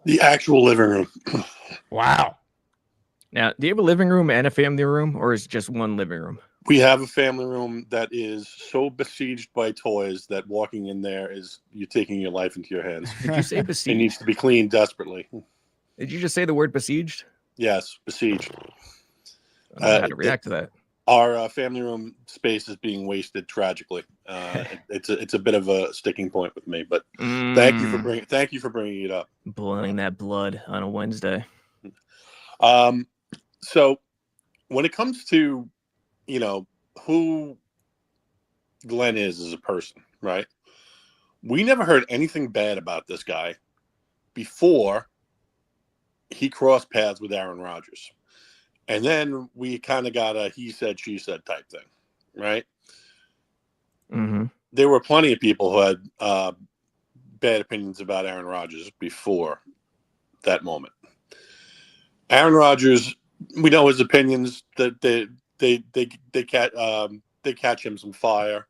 The actual living room. Wow. Now, do you have a living room and a family room, or is it just one living room? We have a family room that is so besieged by toys that walking in there is you taking your life into your hands. Did you say It besieged? needs to be cleaned desperately. Did you just say the word besieged? Yes, besieged. I don't know how to react to that. Our family room space is being wasted tragically. It's a bit of a sticking point with me, but thank you for bringing it up. Boiling that blood on a Wednesday. So when it comes to who Glenn is as a person, right? We never heard anything bad about this guy before he crossed paths with Aaron Rodgers. And then we kind of got a he said, she said type thing, right? Mm-hmm. There were plenty of people who had bad opinions about Aaron Rodgers before that moment. Aaron Rodgers, we know his opinions that they catch him some fire.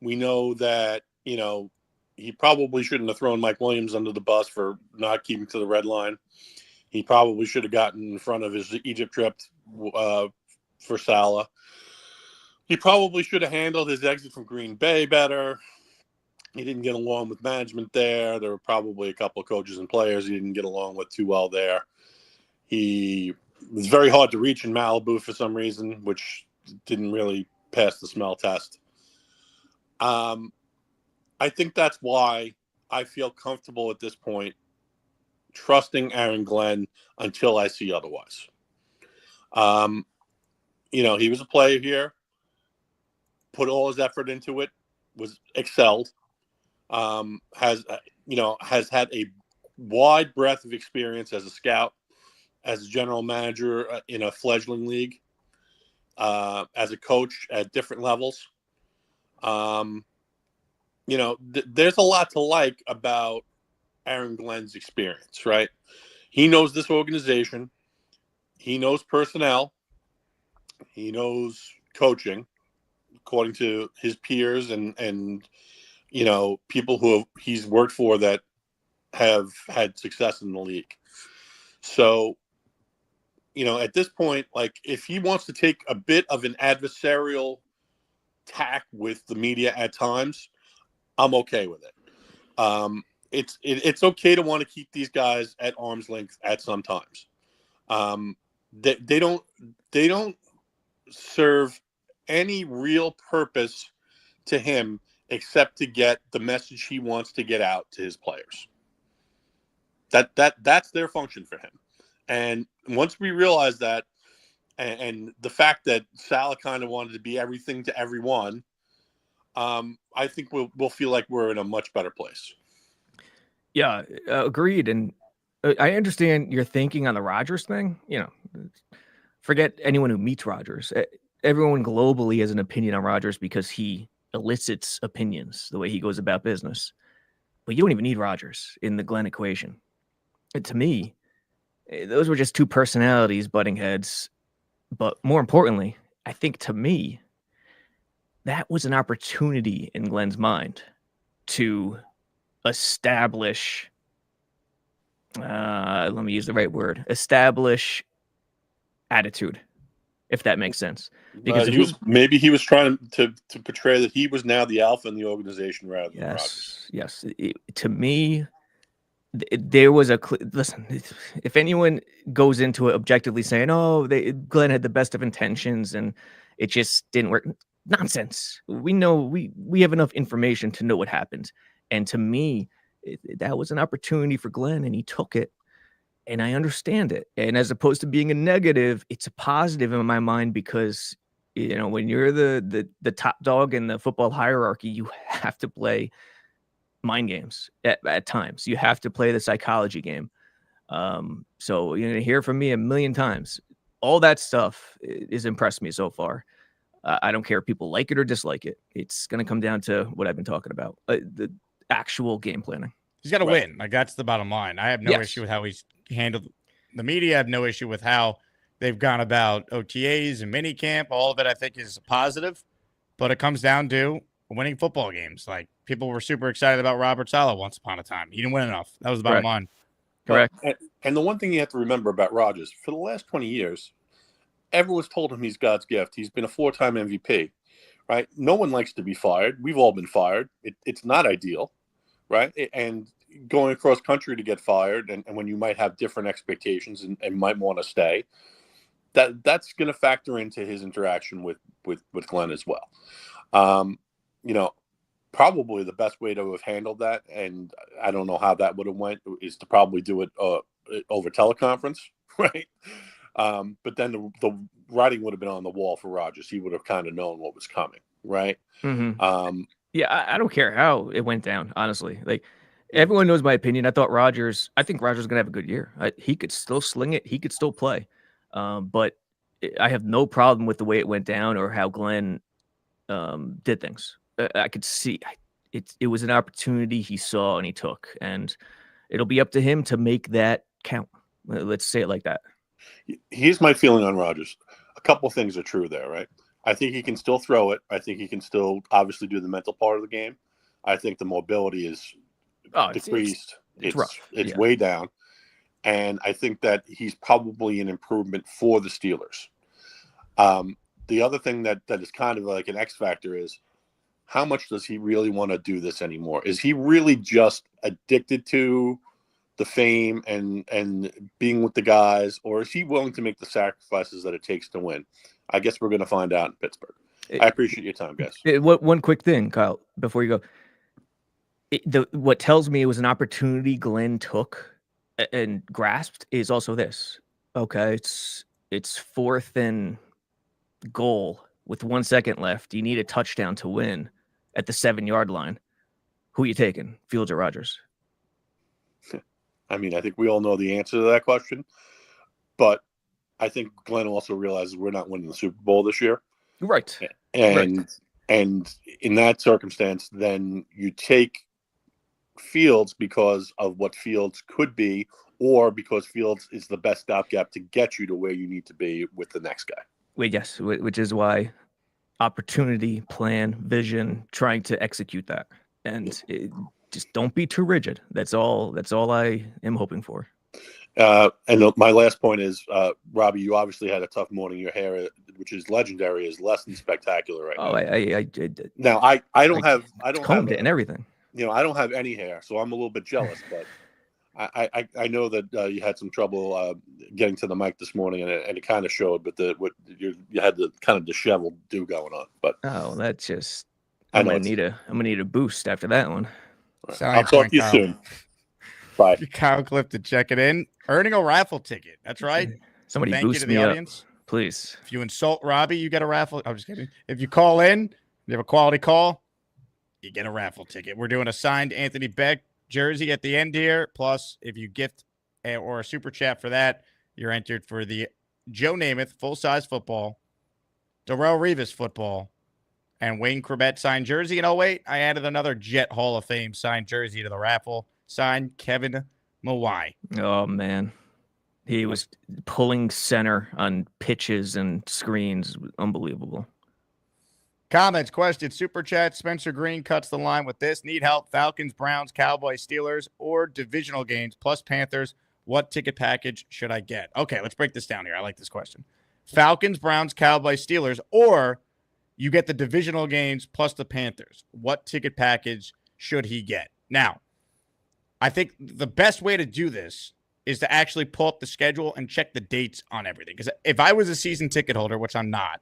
We know that he probably shouldn't have thrown Mike Williams under the bus for not keeping to the red line. He probably should have gotten in front of his Egypt trip for Salah. He probably should have handled his exit from Green Bay better. He didn't get along with management there. There were probably a couple of coaches and players he didn't get along with too well there. He was very hard to reach in Malibu for some reason, which didn't really pass the smell test. I think that's why I feel comfortable at this point trusting Aaron Glenn until I see otherwise. He was a player here, put all his effort into it, was excelled, has had a wide breadth of experience as a scout, as a general manager in a fledgling league, as a coach at different levels. There's a lot to like about Aaron Glenn's experience, right? He knows this organization. He knows personnel. He knows coaching, according to his peers and people who he's worked for that have had success in the league. So, at this point, like if he wants to take a bit of an adversarial tack with the media at times, I'm okay with it. It's okay to want to keep these guys at arm's length at some times. They don't serve any real purpose to him except to get the message he wants to get out to his players. That's their function for him. And once we realize that, and the fact that Salah kind of wanted to be everything to everyone, I think we'll feel like we're in a much better place. Yeah, agreed. And I understand your thinking on the Rodgers thing. Forget anyone who meets Rodgers. Everyone globally has an opinion on Rodgers because he elicits opinions the way he goes about business. But you don't even need Rodgers in the Glenn equation. And to me, those were just two personalities butting heads. But more importantly, I think to me, that was an opportunity in Glenn's mind to establish, let me use the right word, establish attitude, if that makes sense. Because maybe he was trying to portray that he was now the alpha in the organization rather than Rodgers. Yes. To me, there was listen, if anyone goes into it objectively saying, Glenn had the best of intentions and it just didn't work. Nonsense. We know we have enough information to know what happened. And to me, that was an opportunity for Glenn and he took it. And I understand it. And as opposed to being a negative, it's a positive in my mind because, when you're the top dog in the football hierarchy, you have to play mind games at times. You have to play the psychology game. So you're going to hear from me a million times. All that stuff has impressed me so far. I don't care if people like it or dislike it. It's going to come down to what I've been talking about, the actual game planning. He's got to win. Like, that's the bottom line. I have no issue with how he's handled the media. I have no issue with how they've gone about OTAs and minicamp. All of it, I think, is positive. But it comes down to winning football games. Like, people were super excited about Robert Saleh once upon a time. He didn't win enough. That was the bottom line. Correct. And the one thing you have to remember about Rodgers, for the last 20 years, everyone's told him he's God's gift. He's been a 4-time MVP, right? No one likes to be fired. We've all been fired. It's not ideal, right? And going across country to get fired, and when you might have different expectations and might want to stay, that's going to factor into his interaction with Glenn as well. Probably the best way to have handled that, and I don't know how that would have went, is to probably do it over teleconference, right? But then the writing would have been on the wall for Rodgers. He would have kind of known what was coming, right? Mm-hmm. I don't care how it went down, honestly. Like, everyone knows my opinion. I think Rodgers is going to have a good year. He could still sling it. He could still play. But I have no problem with the way it went down or how Glenn did things. I could see it was an opportunity he saw and he took, and it'll be up to him to make that count. Let's say it like that. Here's my feeling on Rodgers. A couple of things are true there, right? I think he can still throw it. I think he can still obviously do the mental part of the game. I think the mobility is decreased. It's rough. It's way down. And I think that he's probably an improvement for the Steelers. The other thing that is kind of like an X factor is, how much does he really want to do this anymore? Is he really just addicted to the fame and being with the guys, or is he willing to make the sacrifices that it takes to win? I guess we're going to find out in Pittsburgh. I appreciate your time, guys. One quick thing, Kyle, before you go. What tells me it was an opportunity Glenn took and grasped is also this. Okay, it's 4th and goal with 1 second left. You need a touchdown to win at the 7-yard line. Who are you taking, Fields or Rodgers? I mean, I think we all know the answer to that question, but I think Glenn also realizes we're not winning the Super Bowl this year. Right. And in that circumstance, then you take Fields because of what Fields could be, or because Fields is the best stopgap to get you to where you need to be with the next guy. Yes, which is why opportunity, plan, vision, trying to execute that. And just don't be too rigid. That's all I am hoping for. And my last point is, Robbie, you obviously had a tough morning. Your hair, which is legendary, is less than spectacular right now. I don't have combed it and everything. I don't have any hair, so I'm a little bit jealous. But I know that you had some trouble getting to the mic this morning, and it kind of showed. But you had the kind of disheveled do going on. But that's just I'm gonna need a boost after that one. I'll talk to you soon. Bye. Kyle Cliff to check it in. Earning a raffle ticket. That's right. Somebody Thank boost you to the me audience. Up, please. If you insult Robbie, you get a raffle. I'm just kidding. If you call in, you have a quality call, you get a raffle ticket. We're doing a signed Anthony Beck jersey at the end here. Plus, if you gift or a super chat for that, you're entered for the Joe Namath full-size football, Darrelle Revis football, and Wayne Corbett signed jersey. And oh, wait, I added another Jet Hall of Fame signed jersey to the raffle. Signed Kevin Mawai. Oh, man. He was pulling center on pitches and screens. Unbelievable. Comments, questions, super chat. Spencer Green cuts the line with this. Need help? Falcons, Browns, Cowboys, Steelers, or divisional games plus Panthers. What ticket package should I get? Okay, let's break this down here. I like this question. Falcons, Browns, Cowboys, Steelers, or you get the divisional games plus the Panthers. What ticket package should he get? Now, I think the best way to do this is to actually pull up the schedule and check the dates on everything. Because if I was a season ticket holder, which I'm not,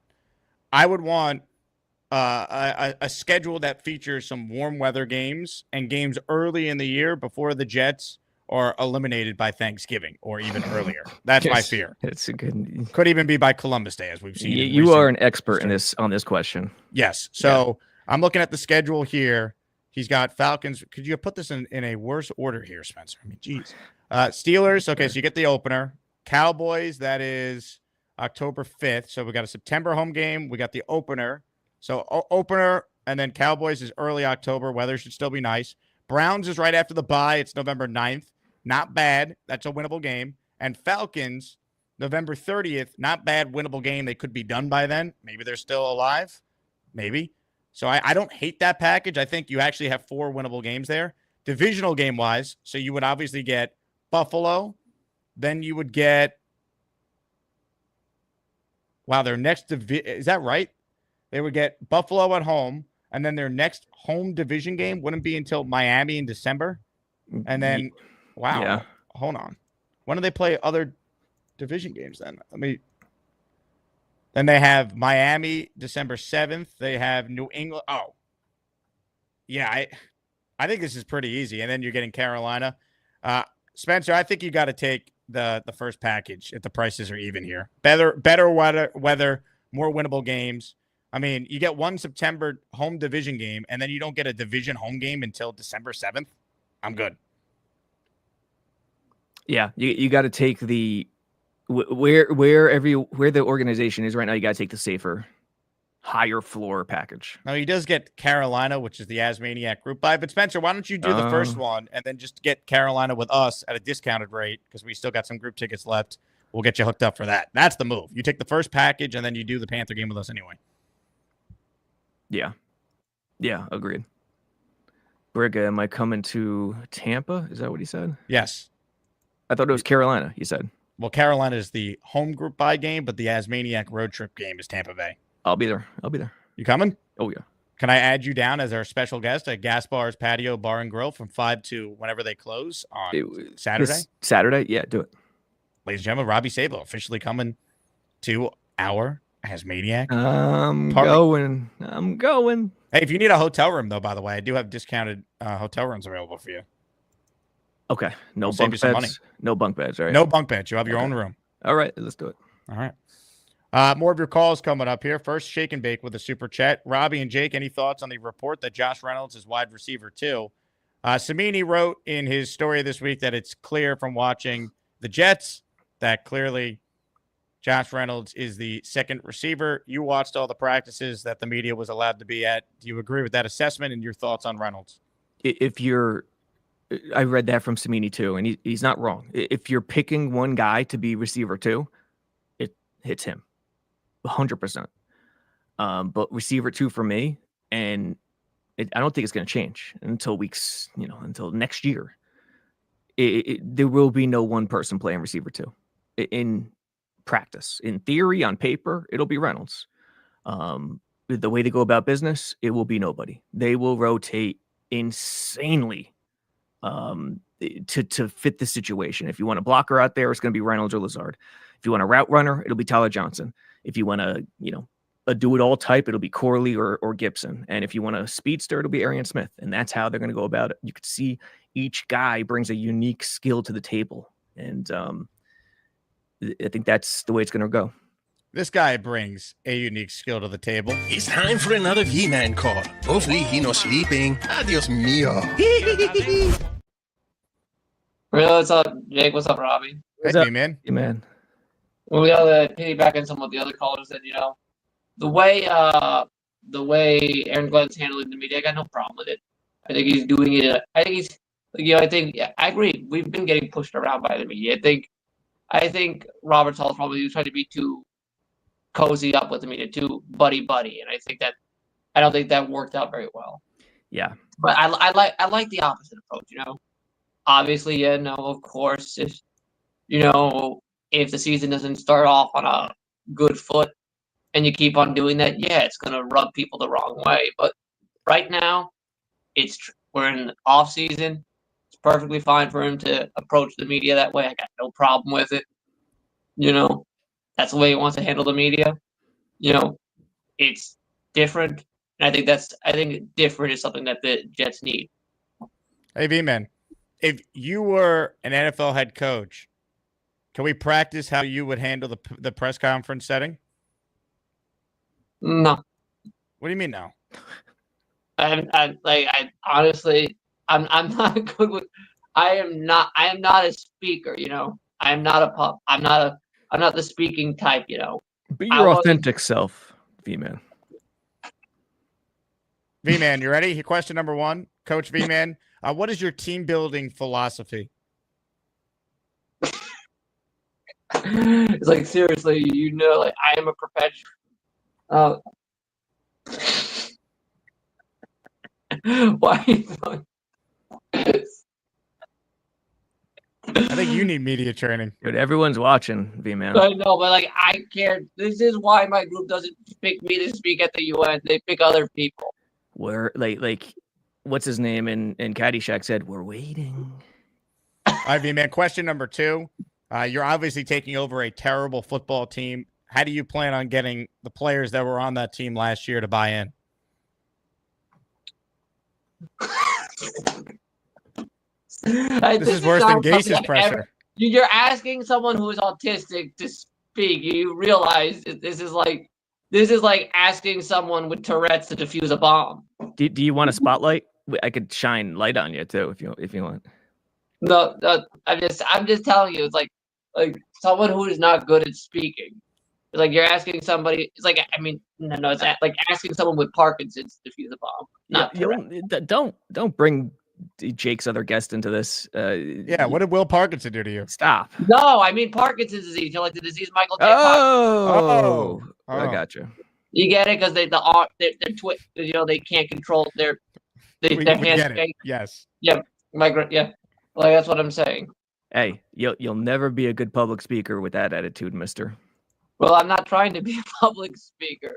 I would want a schedule that features some warm weather games and games early in the year before the Jets are eliminated by Thanksgiving or even earlier. That's my fear. It's a good. Could even be by Columbus Day, as we've seen. You are an expert on this question. Yes. So I'm looking at the schedule here. He's got Falcons. Could you put this in a worse order here, Spencer? I mean, geez. Steelers. Okay, so you get the opener. Cowboys, that is October 5th. So we got a September home game. We got the opener. So opener, and then Cowboys is early October. Weather should still be nice. Browns is right after the bye. It's November 9th. Not bad. That's a winnable game. And Falcons, November 30th. Not bad, winnable game. They could be done by then. Maybe they're still alive. Maybe. So I don't hate that package. I think you actually have 4 winnable games there. Divisional game-wise, so you would obviously get Buffalo. Then you would get, wow, their next division, is that right? They would get Buffalo at home, and then their next home division game wouldn't be until Miami in December. And then, wow, Yeah. hold on. When do they play other division games then? Then they have Miami December 7th. They have New England. Oh, yeah, I think this is pretty easy. And then you're getting Carolina. Spencer, I think you got to take the first package if the prices are even here. Better weather, more winnable games. I mean, you get one September home division game, and then you don't get a division home game until December 7th. I'm good. Yeah, you got to take the where the organization is right now. You got to take the safer, higher floor package. Now he does get Carolina, which is the AsManiac group buy. But Spencer, why don't you do the first one and then just get Carolina with us at a discounted rate because we still got some group tickets left. We'll get you hooked up for that. That's the move. You take the first package and then you do the Panther game with us anyway. Yeah, agreed. Briga, am I coming to Tampa? Is that what he said? Yes. I thought it was Carolina, he said. Well, Carolina is the home group buy game, but the AsManiac road trip game is Tampa Bay. I'll be there. You coming? Oh, yeah. Can I add you down as our special guest at Gaspar's Patio Bar and Grill from 5 to whenever they close on Saturday? Saturday? Yeah, do it. Ladies and gentlemen, Robby Sabo officially coming to our AsManiac. I'm going. Hey, if you need a hotel room, though, by the way, I do have discounted hotel rooms available for you. Okay. No We'll save bunk you some beds. money. No bunk beds, right? No bunk beds. You have your own room. All right, let's do it. All right. More of your calls coming up here. First, Shake and Bake with a super chat. Robbie and Jake, any thoughts on the report that Josh Reynolds is wide receiver 2? Samini wrote in his story this week that it's clear from watching the Jets that clearly Josh Reynolds is the second receiver. You watched all the practices that the media was allowed to be at. Do you agree with that assessment and your thoughts on Reynolds? I read that from Samini too, and he's not wrong. If you're picking one guy to be receiver 2, it hits him 100%. But receiver 2 for me, and I don't think it's going to change until until next year. There will be no one person playing receiver 2 in practice. In theory, on paper, it'll be Reynolds. The way they go about business, it will be nobody. They will rotate insanely to fit the situation. If you want a blocker out there, it's going to be Reynolds or Lazard. If you want a route runner, it'll be Tyler Johnson. If you want a do-it-all type, it'll be Corley or Gibson. And if you want a speedster, it'll be Arian Smith. And that's how they're going to go about it. You could see each guy brings a unique skill to the table. And I think that's the way it's going to go. This guy brings a unique skill to the table. It's time for another V-Man call. Hopefully he no sleeping. Adios mio. What's up, Jake? What's up, Robbie? Hey, man. Hey, man. Well, we gotta piggyback on some of the other callers that, the way Aaron Glenn's handling the media, I got no problem with it. I think he's doing it. I agree. We've been getting pushed around by the media. I think Robert Saleh probably was trying to be too cozy up with the media, too buddy, and I don't think that worked out very well. Yeah, but I like the opposite approach. Obviously, of course, if the season doesn't start off on a good foot and you keep on doing that, it's gonna rub people the wrong way. But right now, we're in off season. It's perfectly fine for him to approach the media that way. I got no problem with it. That's the way he wants to handle the media. It's different. And I think different is something that the Jets need. Hey, V-Man, if you were an NFL head coach, can we practice how you would handle the press conference setting? No. What do you mean no? I honestly, I'm not good with. I am not a speaker. I am not a pup. I'm not the speaking type. Be your authentic self, V-Man. V-Man, you ready? Question number 1, Coach V-Man. What is your team building philosophy? It's like, seriously, I am a professional. Why are you doing this? I think you need media training. Dude, everyone's watching, V-Man. I know, but like I care. This is why my group doesn't pick me to speak at the UN. They pick other people. We're like what's his name in Caddyshack said, we're waiting. All right, V-Man, question number 2. You're obviously taking over a terrible football team. How do you plan on getting the players that were on that team last year to buy in? This is worse than Gase's pressure. You're asking someone who is autistic to speak. You realize this is like asking someone with Tourette's to defuse a bomb. Do you want a spotlight? I could shine light on you too if you want. No, I'm just telling you. It's like someone who is not good at speaking. It's like you're asking somebody. It's like no. It's like asking someone with Parkinson's to defuse a bomb. Not don't bring Jake's other guest into this. Yeah, what did Will Parkinson do to you? Stop. No, I mean Parkinson's disease. You're like the disease Michael J. Oh, I got you. You get it because they're they can't control their hands. Yes. Yeah, yeah. Like that's what I'm saying. Hey, you'll never be a good public speaker with that attitude, mister. Well, I'm not trying to be a public speaker.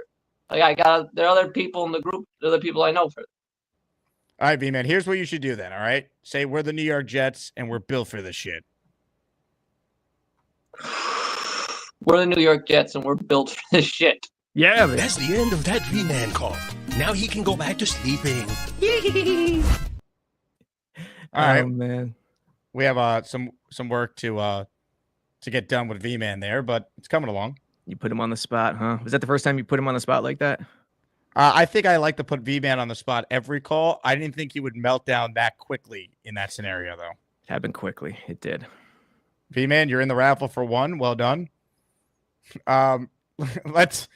Like there are other people in the group. There are other people I know for. All right, V-Man, here's what you should do then, all right? Say we're the New York Jets and we're built for this shit. We're the New York Jets and we're built for this shit. Yeah, man. That's the end of that V-Man call. Now he can go back to sleeping. All right, man. We have some work to get done with V-Man there, but it's coming along. You put him on the spot, huh? Was that the first time you put him on the spot like that? I think I like to put V-Man on the spot every call. I didn't think he would melt down that quickly in that scenario, though. Happened quickly. It did. V-Man, you're in the raffle for 1. Well done. Let's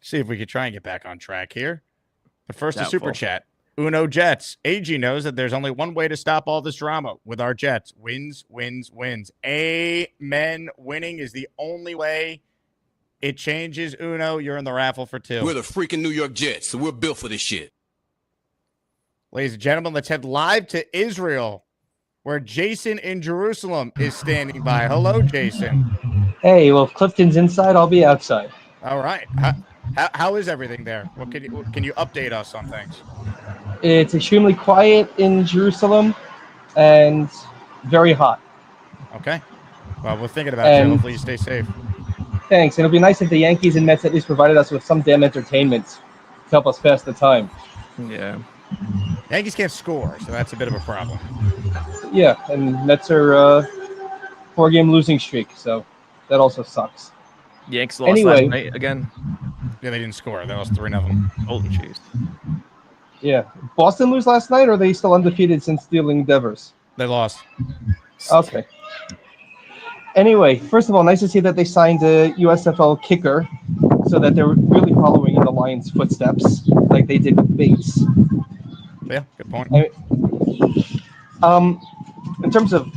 see if we could try and get back on track here. But first, a super chat. Uno Jets. AG knows that there's only one way to stop all this drama with our Jets. Wins, wins, wins. Amen. Winning is the only way. It changes. Uno, you're in the raffle for 2. We're the freaking New York Jets, so we're built for this shit. Ladies and gentlemen, let's head live to Israel, where Jason in Jerusalem is standing by. Hello, Jason. Hey, well, if Clifton's inside, I'll be outside. All right. How is everything there? What can you update us on things? It's extremely quiet in Jerusalem and very hot. Okay. Well, we're thinking about you. Hopefully you stay safe. Thanks. And it'll be nice if the Yankees and Mets at least provided us with some damn entertainment to help us pass the time. Yeah. Yankees can't score, so that's a bit of a problem. Yeah, and Mets are 4-game losing streak, so that also sucks. Yanks lost last night again. Yeah, they didn't score. They lost 3-0. Holy jeez. Yeah. Boston lose last night, or are they still undefeated since stealing Devers? They lost. Okay. Anyway, first of all, nice to see that they signed a USFL kicker so that they're really following in the Lions' footsteps like they did with Bates. Yeah, good point. In terms of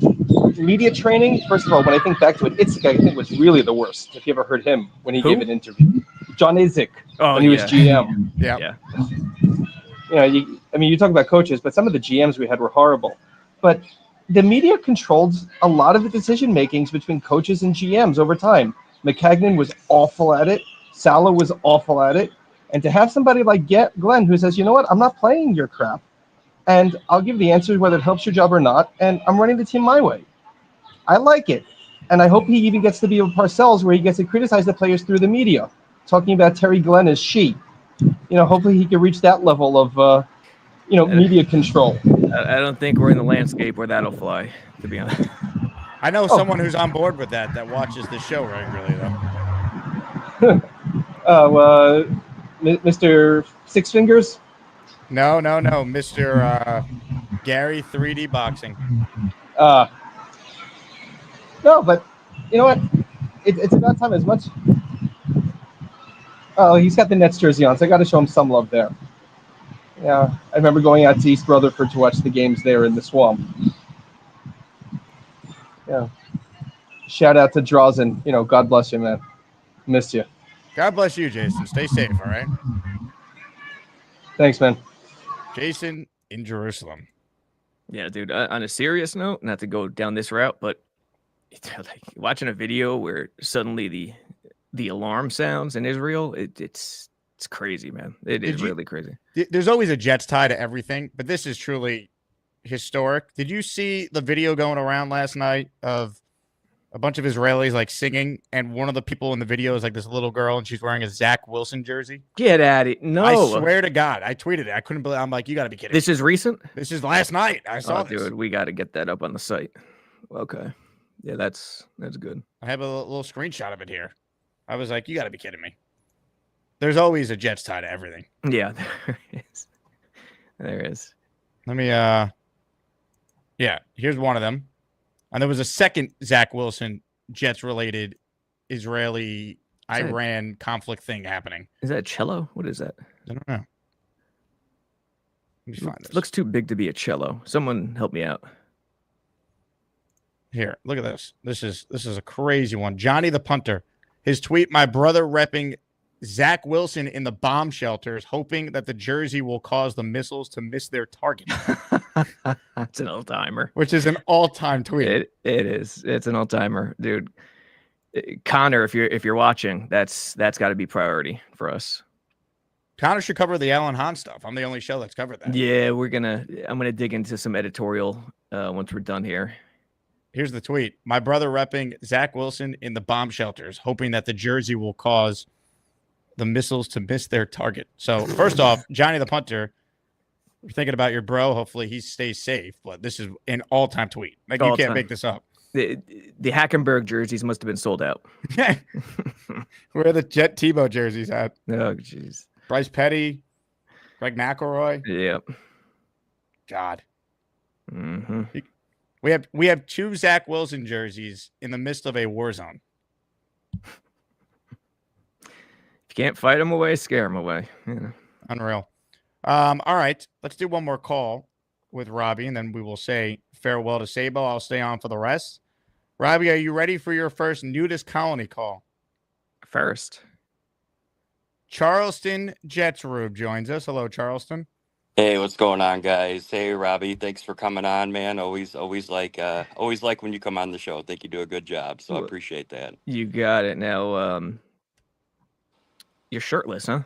media training, first of all, when I think back to it, Itzik, I think, was really the worst, if you ever heard him when he gave an interview. John Itzik, when he was GM. Yeah. You talk about coaches, but some of the GMs we had were horrible. But the media controlled a lot of the decision makings between coaches and GMs over time. McCagnon was awful at it. Salah was awful at it. And to have somebody like Glenn who says, you know what, I'm not playing your crap, and I'll give the answers whether it helps your job or not, and I'm running the team my way. I like it. And I hope he even gets to be with Parcells where he gets to criticize the players through the media, talking about Terry Glenn as she. Hopefully he can reach that level of media control. I don't think we're in the landscape where that'll fly, to be honest. I know someone who's on board with that watches the show regularly, though. Mr. Six Fingers? No, Mr. Gary 3D Boxing. No, but you know what? It's about time as much. Oh, he's got the Nets jersey on, so I got to show him some love there. Yeah, I remember going out to East Rutherford to watch the games there in the swamp. Yeah. Shout out to Drazen. God bless you, man. Missed you. God bless you, Jason. Stay safe, all right? Thanks, man. Jason in Jerusalem. Yeah, dude. On a serious note, not to go down this route, but like watching a video where suddenly the alarm sounds in Israel, it's crazy, man. It is really crazy. There's always a Jets tie to everything, but this is truly historic. Did you see the video going around last night of a bunch of Israelis like singing, and one of the people in the video is like this little girl, and she's wearing a Zach Wilson jersey? Get at it! No, I swear to God, I tweeted it. I couldn't believe. I'm like, you got to be kidding. This is recent. This is last night. I saw this. Dude, we got to get that up on the site. Okay, yeah, that's good. I have a little screenshot of it here. I was like, you got to be kidding me. There's always a Jets tie to everything. Yeah, there is. There is. Let me. Yeah, here's one of them. And there was a second Zach Wilson Jets-related Israeli-Iran conflict thing happening. Is that cello? What is that? I don't know. Let me find this. Looks too big to be a cello. Someone help me out. Here, look at this. This is a crazy one. Johnny the punter. His tweet, my brother repping Zach Wilson in the bomb shelters, hoping that the jersey will cause the missiles to miss their target. That's an all-timer. Which is an all-time tweet. It is. It's an all-timer, dude. Connor, if you're watching, that's got to be priority for us. Connor should cover the Alan Hahn stuff. I'm the only show that's covered that. Yeah, I'm gonna dig into some editorial once we're done here. Here's the tweet. My brother repping Zach Wilson in the bomb shelters, hoping that the jersey will cause the missiles to miss their target. So first off, Johnny the punter, you're thinking about your bro. Hopefully he stays safe. But this is an all-time tweet. Like you can't make this up. The Hackenberg jerseys must have been sold out. Where are the Jet Tebow jerseys at? Oh, jeez. Bryce Petty, Greg McElroy. Yep. God. Mm-hmm. We have two Zach Wilson jerseys in the midst of a war zone. If you can't fight them away, scare them away. Yeah. Unreal. All right, let's do one more call with Robby, and then we will say farewell to Sabo. I'll stay on for the rest. Robby, are you ready for your first nudist colony call? First. Charleston Jetsrube joins us. Hello, Charleston. Hey, what's going on, guys? Hey, Robby, thanks for coming on, man. Always like when you come on the show. I think you do a good job, so I appreciate that. You got it. Now, you're shirtless, huh?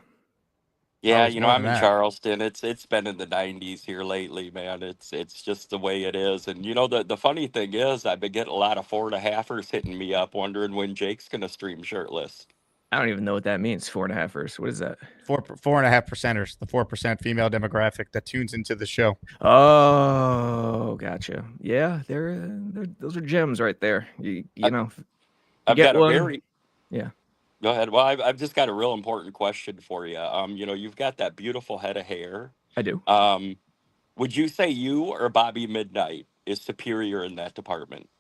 Yeah, I'm in Charleston. It's been in the 90s here lately, man. It's just the way it is. And the funny thing is, I've been getting a lot of 4.5ers hitting me up, wondering when Jake's gonna stream shirtless. I don't even know what that means. 4.5ers. What is that? 4.5%ers, the 4% female demographic that tunes into the show. Oh, gotcha. Yeah, those are gems right there. You know, I've got a very yeah. Go ahead. Well, I've just got a real important question for you. You've got that beautiful head of hair. I do. Would you say you or Bobby Midnight is superior in that department?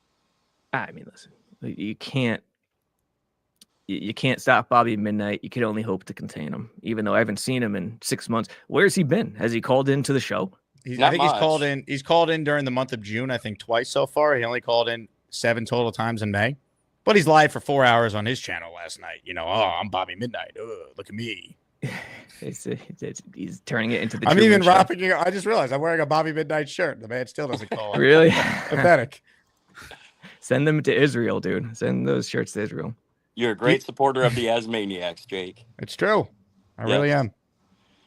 I mean, listen, you can't stop Bobby Midnight. You can only hope to contain him, even though I haven't seen him in 6 months. Where's he been? Has he called into the show? I think he's called in. He's called in during the month of June, I think twice so far. He only called in 7 total times in May. But he's live for 4 hours on his channel last night. I'm Bobby Midnight. Look at me. He's turning it into the I'm Truman even Show. rocking. I just realized I'm wearing a Bobby Midnight shirt. The man still doesn't call. Really? Pathetic. Send them to Israel, dude. Send those shirts to Israel. You're a great supporter of the AsManiacs, Jake. It's true. I really am.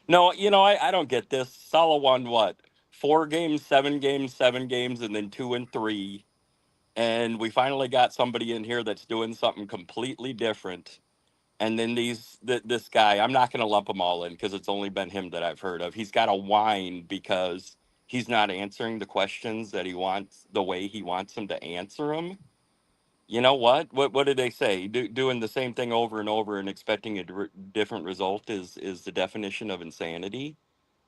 No, I don't get this. Salah won what? 4 games, 7 games, 7 games, and then 2 and 3. And we finally got somebody in here that's doing something completely different. And then this guy, I'm not going to lump them all in because it's only been him that I've heard of. He's got to whine because he's not answering the questions that he wants the way he wants them to answer them. You know what? What did they say? Doing the same thing over and over and expecting a different result is the definition of insanity.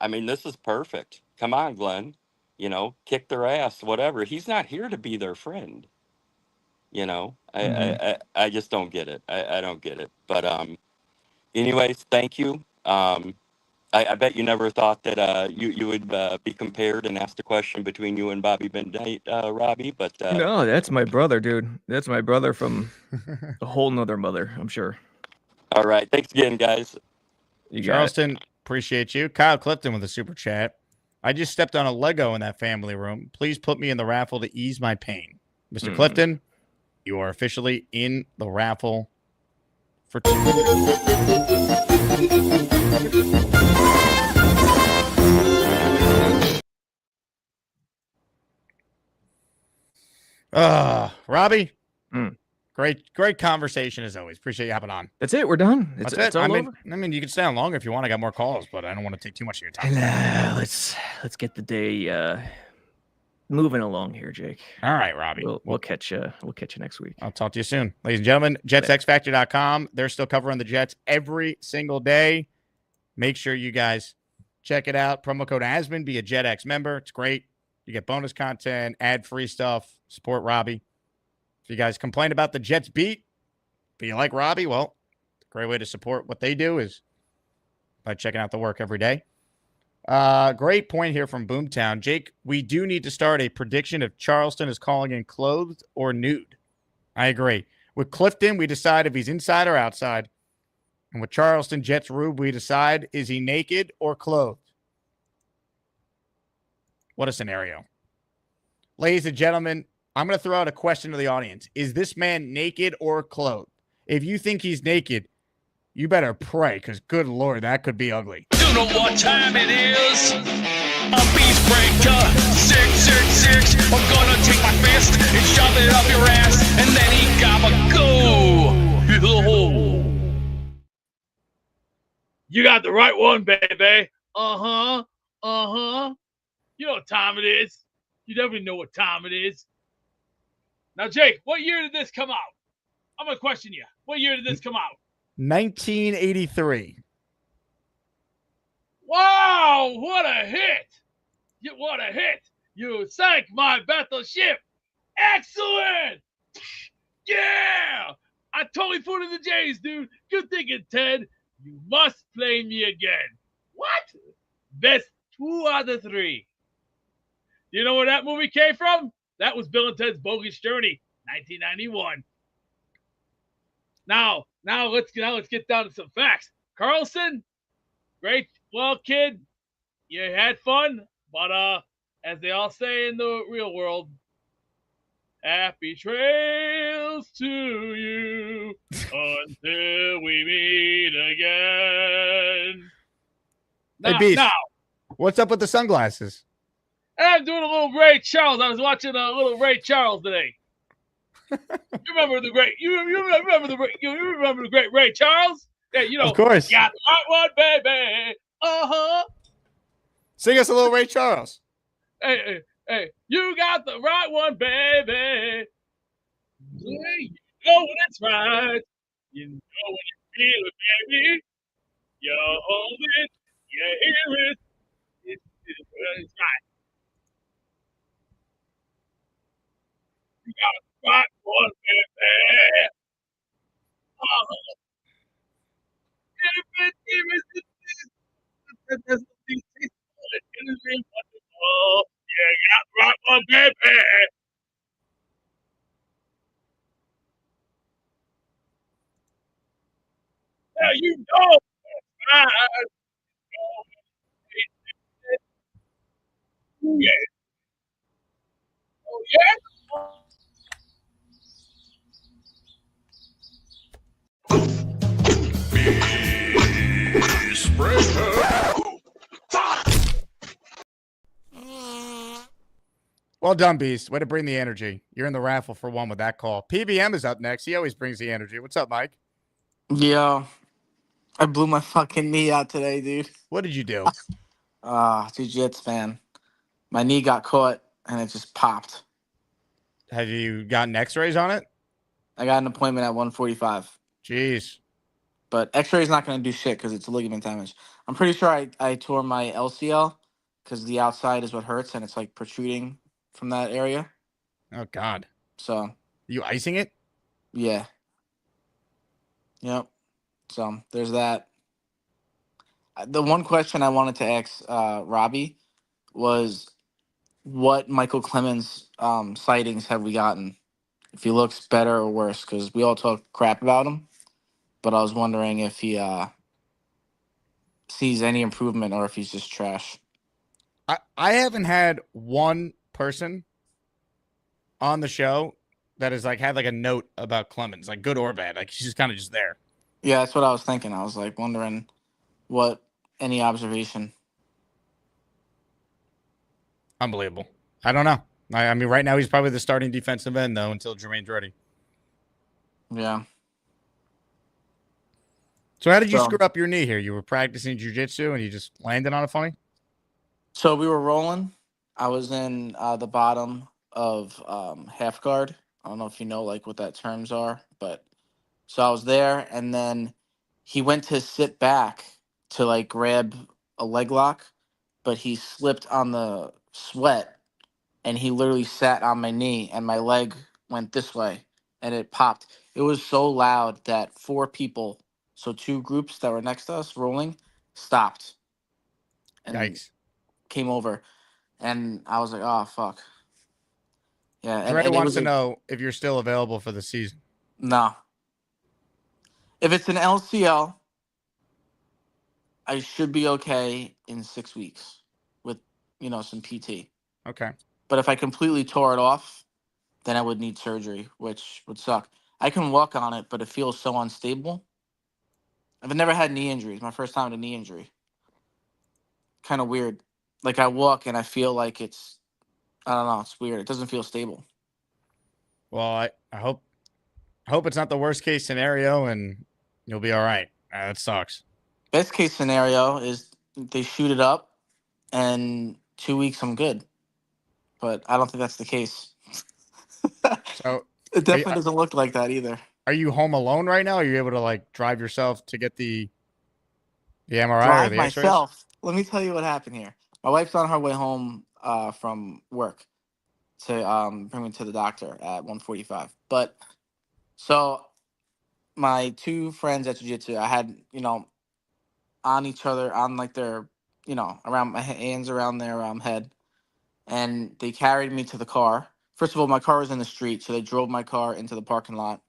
I mean, this is perfect. Come on, Glenn. Kick their ass, whatever. He's not here to be their friend. I just don't get it. I don't get it. But anyways, thank you. I bet you never thought that you would be compared and asked a question between you and Bobby Midnight, Robby. But no, that's my brother, dude. That's my brother from a whole nother mother, I'm sure. All right. Thanks again, guys. Charleston, appreciate you. Kyle Clifton with a super chat. I just stepped on a Lego in that family room. Please put me in the raffle to ease my pain. Mr. Clifton, You are officially in the raffle for 2. Robby, great conversation as always. Appreciate you hopping on. That's it. We're done. That's It's it. all over. I mean, you can stay on longer if you want. I got more calls, but I don't want to take too much of your time. Let's get the day moving along here, Jake. All right, Robby. We'll catch you. We'll catch you next week. I'll talk to you soon, ladies and gentlemen. JetsXFactor.com. They're still covering the Jets every single day. Make sure you guys check it out. Promo code Asman. Be a JetX member. It's great. You get bonus content, ad-free stuff, support Robby. If you guys complain about the Jets beat, but you like Robby, well, a great way to support what they do is by checking out the work every day. Great point here from Boomtown. Jake, we do need to start a prediction if Charleston is calling in clothed or nude. I agree. With Clifton, we decide if he's inside or outside. And with Charleston, Jets Rube, we decide is he naked or clothed. What a scenario. Ladies and gentlemen, I'm going to throw out a question to the audience. Is this man naked or clothed? If you think he's naked, you better pray, because good Lord, that could be ugly. You know what time it is? A beast breaker, 666. I'm gonna take my fist and shove it up your ass, and then he gotta go. You got the right one, baby. You know what time it is. You definitely know what time it is. Now, Jake, what year did this come out? I'm gonna question you. What year did this come out? 1983. Wow, what a hit! What a hit! You sank my battleship. Excellent! Yeah! I totally put in the J's, dude. Good thinking, Ted. You must play me again. What? Best 2 out of 3. You know where that movie came from? That was Bill and Ted's Bogus Journey, 1991. Now let's get down to some facts. Carlson, great. Well, kid, you had fun, but as they all say in the real world, happy trails to you until we meet again. Hey, Beast, what's up with the sunglasses? I'm doing a little Ray Charles. I was watching a little Ray Charles today. You remember the great? You remember the great Ray Charles? Yeah, you know. Of course. Got the right one, baby. Sing us a little Ray Charles. Hey, you got the right one, baby. You know when it's right. You know when you feel it, baby. You hold it, you hear it. It's right. You got the right one, baby. Yeah, you got the right one, baby. Yeah, you know that's right. Oh, yeah. Oh, yeah. Well done, Beast. Way to bring the energy. You're in the raffle for one with that call. PBM is up next. He always brings the energy. What's up, Mike? Yo, I blew my fucking knee out today, dude. What did you do? Dude, Jets fan. My knee got caught and it just popped. Have you gotten x-rays on it? I got an appointment at 1:45. Jeez. But x-ray's not going to do shit because it's ligament damage. I'm pretty sure I tore my LCL because the outside is what hurts and it's like protruding from that area. Oh, God. So. You icing it? Yeah. Yep. So there's that. The one question I wanted to ask Robby was what Michael Clemens sightings have we gotten? If he looks better or worse, because we all talk crap about him. But I was wondering if he sees any improvement or if he's just trash. I haven't had one person on the show that has like had like a note about Clemens, like good or bad. Like he's just kind of just there. Yeah, that's what I was thinking. I was like wondering what any observation. Unbelievable. I don't know. I mean, right now he's probably the starting defensive end though until Jermaine's ready. Yeah. So how did you screw up your knee here? You were practicing jiu-jitsu and you just landed on it funny? So we were rolling. I was in the bottom of half guard. I don't know if you know like what that terms are, but so I was there, and then he went to sit back to like grab a leg lock, but he slipped on the sweat, and he literally sat on my knee, and my leg went this way, and it popped. It was so loud that 4 people, so 2 groups that were next to us rolling, stopped and Yikes. came over, and I was like, "Oh fuck." Yeah, Dre and it wants was to know if you're still available for the season. no. If it's an LCL, I should be okay in 6 weeks with, some PT. Okay. But if I completely tore it off, then I would need surgery, which would suck. I can walk on it, but it feels so unstable. I've never had knee injuries. My first time with a knee injury. Kind of weird. Like I walk and I feel like I don't know, it's weird. It doesn't feel stable. Well, I hope it's not the worst case scenario and you'll be all right. That sucks. Best case scenario is they shoot it up and 2 weeks I'm good. But I don't think that's the case. So It definitely doesn't look like that either. Are you home alone right now? Are you able to like drive yourself to get the MRI Drive or the X-rays? myself. Let me tell you what happened here. My wife's on her way home from work to bring me to the doctor at 1:45. But so my 2 friends at jiu-jitsu, I had, on each other, on like their, around my hands around their head. And they carried me to the car. First of all, my car was in the street, so they drove my car into the parking lot.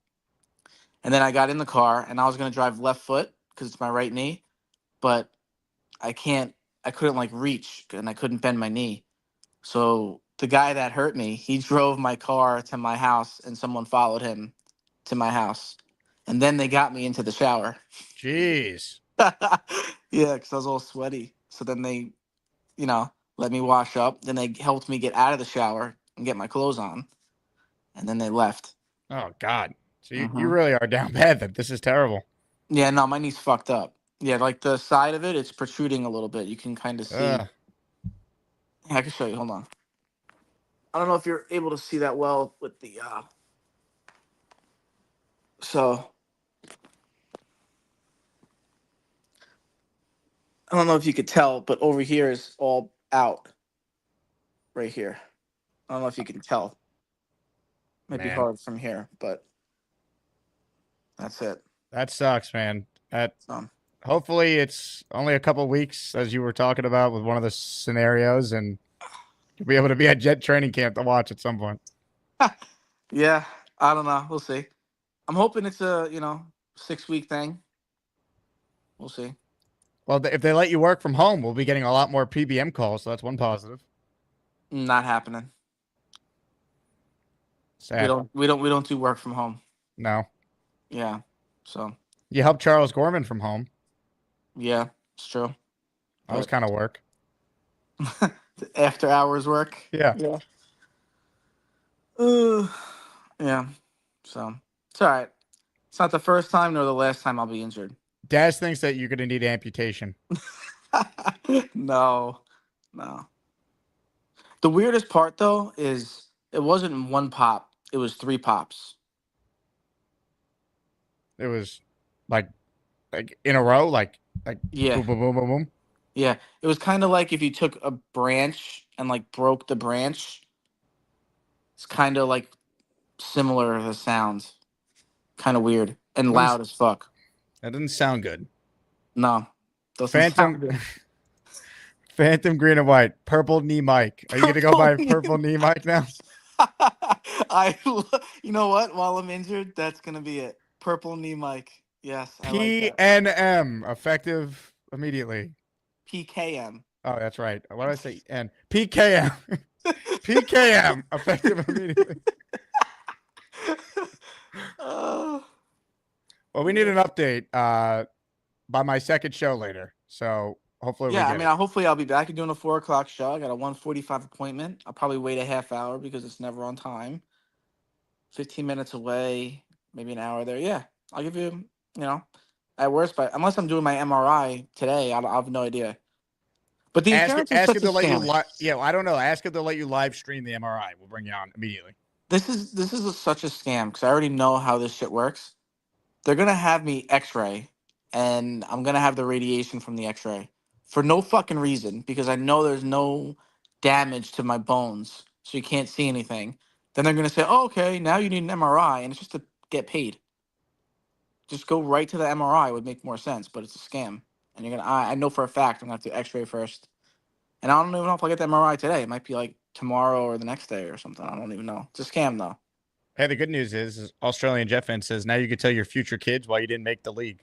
And then I got in the car, and I was going to drive left foot because it's my right knee. But I couldn't like reach, and I couldn't bend my knee. So the guy that hurt me, he drove my car to my house, and someone followed him to my house. And then they got me into the shower. Jeez. Yeah, because I was all sweaty. So then they, let me wash up. Then they helped me get out of the shower and get my clothes on. And then they left. Oh, God. So you really are down bad then. This is terrible. Yeah, no, my knee's fucked up. Yeah, like the side of it, it's protruding a little bit. You can kind of see. Yeah, I can show you. Hold on. I don't know if you're able to see that well with the so I don't know if you could tell, but over here is all out. Right here. I don't know if you can tell. Might be hard from here, but that's it. That sucks, man. Hopefully it's only a couple weeks, as you were talking about with one of the scenarios, and you'll be able to be at Jet training camp to watch at some point. Yeah, I don't know. We'll see. I'm hoping it's a 6-week thing. We'll see. Well, if they let you work from home, we'll be getting a lot more PBM calls, so that's one positive. Not happening. Sad. We don't do work from home. No. Yeah. So you helped Charles Gorman from home. Yeah, it's true. That was kind of work. After hours work. Yeah. Yeah. Yeah. So it's all right. It's not the first time nor the last time I'll be injured. Daz thinks that you're going to need amputation. No. The weirdest part, though, is it wasn't 1 pop. It was 3 pops. It was like in a row, like yeah. Boom, boom, boom, boom, boom. Yeah. It was kind of like if you took a branch and like broke the branch. It's kind of like similar to the sound. Kind of weird and loud as fuck. That doesn't sound good. No. Doesn't sound good. Phantom green and white, purple knee mic. Are you going to go buy a purple knee mic now? You know what? While I'm injured, that's going to be it. Purple knee mic. Yes. I like that. PNM, effective immediately. PKM. Oh, that's right. What did I say? N. PKM. PKM, effective immediately. Well, we need an update by my second show later. So hopefully Yeah, we I get mean, it. hopefully I'll be back and doing a 4 o'clock show. I got a 1:45 appointment. I'll probably wait a half hour because it's never on time. 15 minutes away, maybe an hour there. Yeah, I'll give you, at worst, but unless I'm doing my MRI today, I'll have no idea. But the insurance is Ask such him a to let you scam. Yeah, I don't know. Ask him to let you live stream the MRI. We'll bring you on immediately. This is such a scam because I already know how this shit works. They're gonna have me X-ray, and I'm gonna have the radiation from the X-ray for no fucking reason because I know there's no damage to my bones, so you can't see anything. Then they're gonna say, "Oh, okay, now you need an MRI," and it's just to get paid. Just go right to the MRI would make more sense, but it's a scam. And you're gonna, I know for a fact I'm gonna have to X-ray first, and I don't even know if I'll get the MRI today. It might be like tomorrow or the next day or something. I don't even know. It's a scam though. Hey, the good news is Australian Jet fan says now you can tell your future kids why you didn't make the league.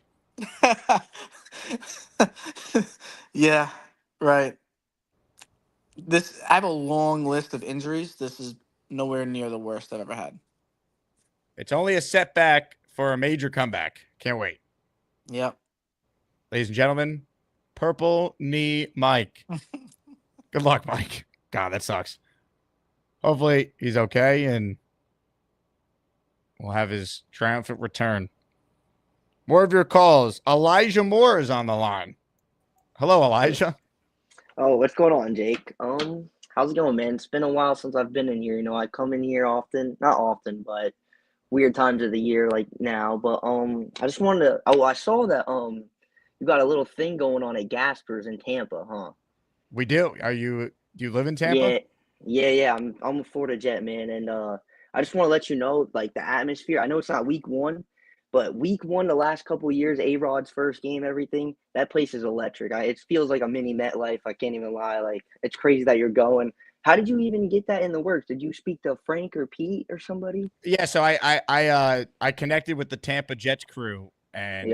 Yeah, right. I have a long list of injuries. This is nowhere near the worst I've ever had. It's only a setback for a major comeback. Can't wait. Yep. Ladies and gentlemen, Purple Knee Mike. Good luck, Mike. God, that sucks. Hopefully he's okay and we'll have his triumphant return. More of your calls. Elijah Moore is on the line. Hello, Elijah. Oh, what's going on, Jake? How's it going, man? It's been a while since I've been in here. You know, I come in here often, not often, but weird times of the year like now. But I just wanted to. Oh, I saw that you got a little thing going on at Gasper's in Tampa, huh? We do. Do you live in Tampa? Yeah. I'm a Florida Jet, man, and I just want to let you know, like the atmosphere. I know it's not week one, but week one, the last couple of years, A-Rod's first game, everything, that place is electric. It feels like a mini MetLife. I can't even lie. Like, it's crazy that you're going. How did you even get that in the works? Did you speak to Frank or Pete or somebody? Yeah, so I connected with the Tampa Jets crew, and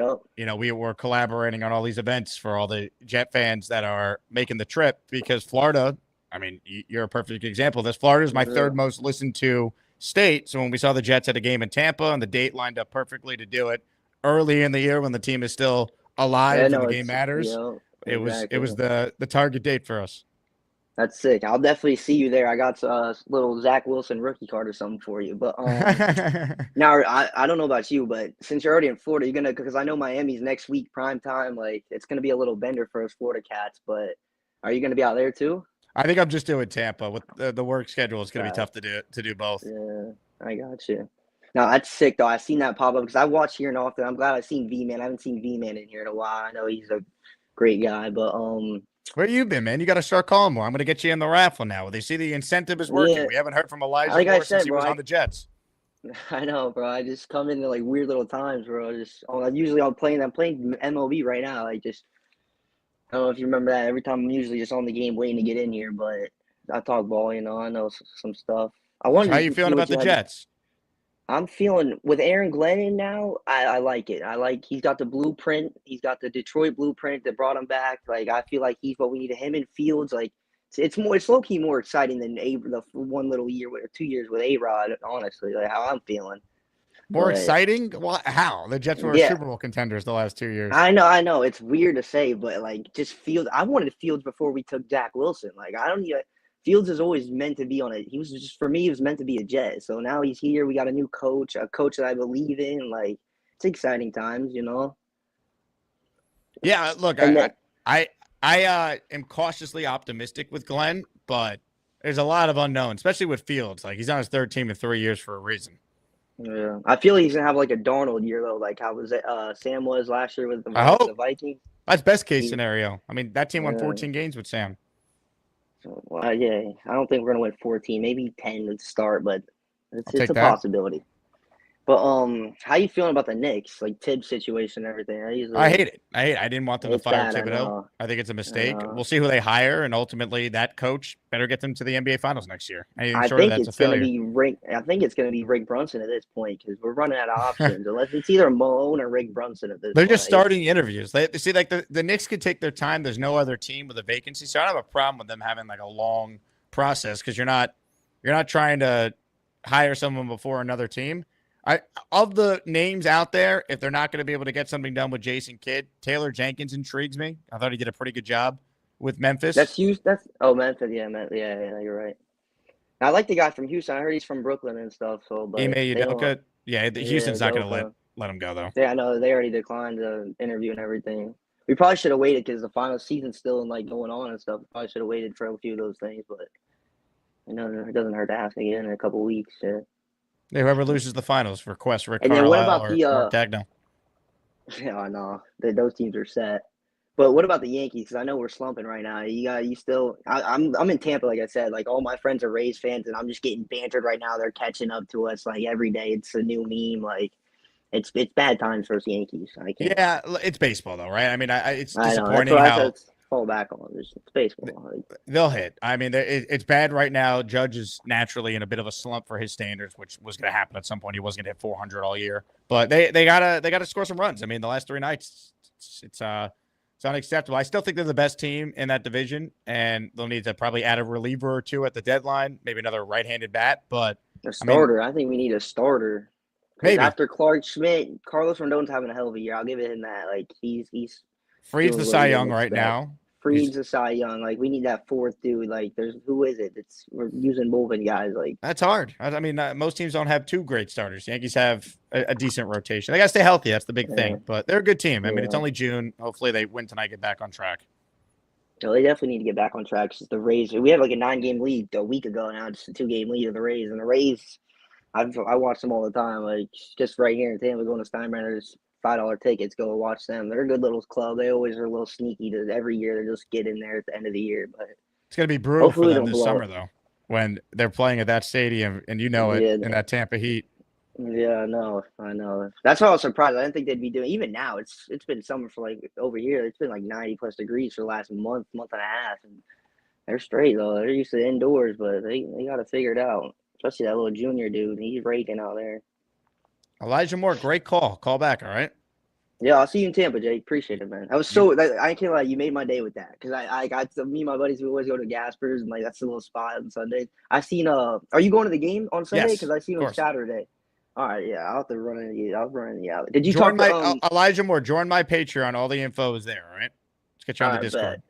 we were collaborating on all these events for all the Jet fans that are making the trip because Florida. I mean, you're a perfect example of this. Florida is my third most listened to state. So when we saw the Jets at a game in Tampa and the date lined up perfectly to do it early in the year when the team is still alive and the game matters, it was the target date for us. That's sick. I'll definitely see you there. I got a little Zach Wilson rookie card or something for you. But now I don't know about you, but since you're already in Florida, you're gonna, because I know Miami's next week prime time. Like, it's gonna be a little bender for us Florida cats. But are you gonna be out there too? I think I'm just doing Tampa with the work schedule. It's gonna be tough to do both. Yeah, I got you. No, that's sick though. I seen that pop up because I watch here and often. I'm glad I've seen V-Man. I haven't seen V-Man in here in a while. I know he's a great guy, but where you been, man? You got to start calling more. I'm gonna get you in the raffle now. They see the incentive is working. Yeah. We haven't heard from Elijah Like I Moore said, since he was bro, on the Jets. I know, bro. I just come into like weird little times, bro. I'm playing MLB right now. I don't know if you remember that. Every time I'm usually just on the game waiting to get in here, but I talk ball, I know some stuff. So how you feeling about the Jets? I'm feeling with Aaron Glenn in now. I like it. He's got the blueprint. He's got the Detroit blueprint that brought him back. Like, I feel like he's what we need. Him in Fields. Like, it's low key more exciting than the 1 little year or 2 years with A-Rod. Honestly, like how I'm feeling. More exciting? Well, how? The Jets were Super Bowl contenders the last 2 years. I know. It's weird to say, but like, just Fields. I wanted Fields before we took Zach Wilson. Like, I don't need. Fields is always meant to be he was meant to be a Jet. So now he's here. We got a new coach, a coach that I believe in. Like, it's exciting times, Yeah, look, I am cautiously optimistic with Glenn, but there's a lot of unknown, especially with Fields. Like, he's on his third team in 3 years for a reason. Yeah, I feel like he's gonna have like a Darnold year though, like how Sam was last year with the Vikings. That's best case scenario. I mean, that team won 14 games with Sam. Well, yeah, I don't think we're gonna win 14, maybe 10 to start, but it's a possibility. But how you feeling about the Knicks, like Tibbs situation and everything? I hate it. I didn't want them to fire Thibodeau. I think it's a mistake. We'll see who they hire, and ultimately that coach better get them to the NBA Finals next year. I think it's going to be Rick Brunson at this point because we're running out of options. Unless it's either Malone or Rick Brunson at this point. They're just starting interviews. They see, like the Knicks could take their time. There's no other team with a vacancy, so I don't have a problem with them having like a long process because you're not trying to hire someone before another team. Of the names out there, if they're not going to be able to get something done with Jason Kidd, Taylor Jenkins intrigues me. I thought he did a pretty good job with Memphis. That's Houston. Memphis. Yeah, you're right. I like the guy from Houston. I heard he's from Brooklyn and stuff. So, but Ime they don't. Udoka. Yeah, Houston's not going to Udoka. let him go though. Yeah, I know they already declined the interview and everything. We probably should have waited because the final season's still like going on and stuff. We probably should have waited for a few of those things, but it doesn't hurt to ask again in a couple weeks. Yeah. Whoever loses the finals request Rick And then what Carlisle about the Mark Dagnall. Yeah, no, those teams are set. But what about the Yankees? Because I know we're slumping right now. You still. I'm in Tampa, like I said. Like all my friends are Rays fans, and I'm just getting bantered right now. They're catching up to us like every day. It's a new meme. Like it's bad times for us Yankees. Yeah, it's baseball though, right? I mean, it's disappointing I know. That's how what I fall back on. It's baseball. they'll hit. I mean, it's bad right now. Judge is naturally in a bit of a slump for his standards, which was going to happen at some point. He was going to hit 400 all year, but they gotta score some runs. I mean, the last 3 nights, it's unacceptable. I still think they're the best team in that division, and they'll need to probably add a reliever or two at the deadline, maybe another right-handed bat. But a starter. I think we need a starter. Maybe after Clark Schmidt, Carlos Rendon's having a hell of a year. I'll give him that. Like he's Fried's the Cy Young right now. Fried's the Cy Young. Like we need that fourth dude. Like who is it? We're using bullpen guys. Like that's hard. I mean, most teams don't have 2 great starters. Yankees have a decent rotation. They got to stay healthy. That's the big thing. But they're a good team. I mean, it's only June. Hopefully they win tonight, get back on track. No, they definitely need to get back on track. Because the Rays, we had like a 9-game lead a week ago. Now it's a 2-game lead of the Rays, and the Rays. I watch them all the time. Like just right here in Tampa, going to Steinbrenner's $5 tickets. Go watch them. They're a good little club. They always are a little sneaky. Every year they just get in there at the end of the year. But it's gonna be brutal for them this summer though, when they're playing at that stadium and in that Tampa Heat. Yeah, I know. That's why I was surprised. I didn't think they'd be doing. Even now, it's been summer for like over here. It's been like 90+ degrees for the last month and a half, and they're straight though. They're used to the indoors, but they got to figure it out. Especially that little junior dude. He's raking out there. Elijah Moore, great call. Call back, all right? Yeah, I'll see you in Tampa, Jake. Appreciate it, man. I can't lie. You made my day with that because I got me and my buddies. We always go to Gasper's and like that's a little spot on Sunday. I seen Are you going to the game on Sunday? Yes, because I seen on Saturday. All right, yeah, I'll have to run into you. I'll run into you. Did you join talk to Elijah Moore? Join my Patreon. All the info is there. All right, let's get you on the Discord. Bet.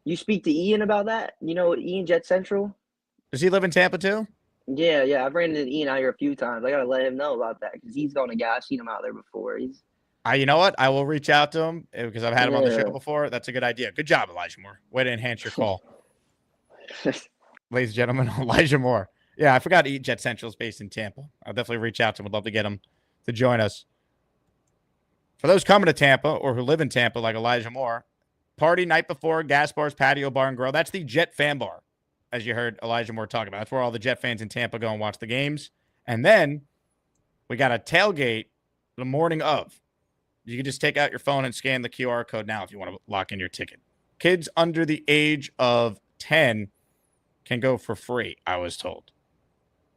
You speak to Ian about that? You know Ian Jet Central. Does he live in Tampa too? Yeah. I've ran into Ian out here a few times. I gotta let him know about that because he's going to guy. I've seen him out there before. You know what? I will reach out to him because I've had him on the show before. That's a good idea. Good job, Elijah Moore. Way to enhance your call. Ladies and gentlemen, Elijah Moore. Yeah, I forgot Eat Jet Central is based in Tampa. I'll definitely reach out to him. Would love to get him to join us. For those coming to Tampa or who live in Tampa like Elijah Moore, party night before, Gas Bars, Patio Bar and Grill. That's the Jet Fan Bar, as you heard Elijah Moore talk about. That's where all the Jet fans in Tampa go and watch the games. And then we got a tailgate the morning of. You can just take out your phone and scan the QR code now if you want to lock in your ticket. Kids under the age of 10 can go for free, I was told.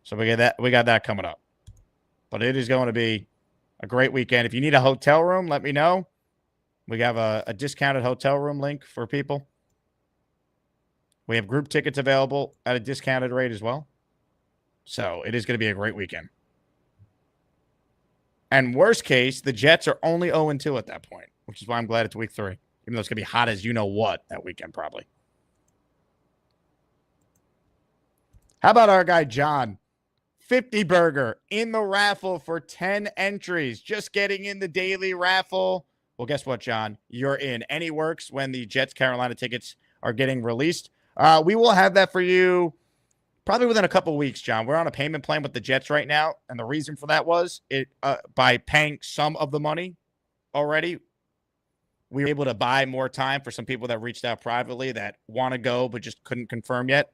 So we got that coming up. But it is going to be a great weekend. If you need a hotel room, let me know. We have a discounted hotel room link for people. We have group tickets available at a discounted rate as well. So it is going to be a great weekend. And worst case, the Jets are only 0-2 at that point, which is why I'm glad it's week 3, even though it's going to be hot as you know what that weekend probably. How about our guy John? 50 burger in the raffle for 10 entries. Just getting in the daily raffle. Well, guess what, John? You're in. Any works when the Jets Carolina tickets are getting released. We will have that for you probably within a couple weeks, John. We're on a payment plan with the Jets right now, and the reason for that was by paying some of the money already, we were able to buy more time for some people that reached out privately that want to go but just couldn't confirm yet.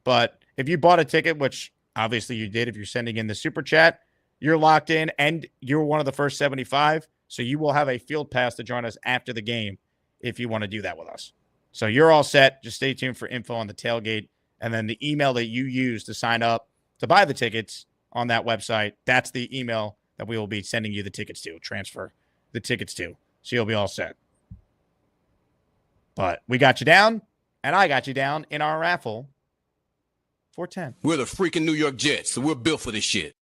But if you bought a ticket, which obviously you did if you're sending in the super chat, you're locked in, and you're one of the first 75, so you will have a field pass to join us after the game if you want to do that with us. So you're all set. Just stay tuned for info on the tailgate. And then the email that you use to sign up to buy the tickets on that website, that's the email that we will be sending you the tickets to, transfer the tickets to. So you'll be all set. But we got you down, and I got you down in our raffle for 10. We're the freaking New York Jets, so we're built for this shit.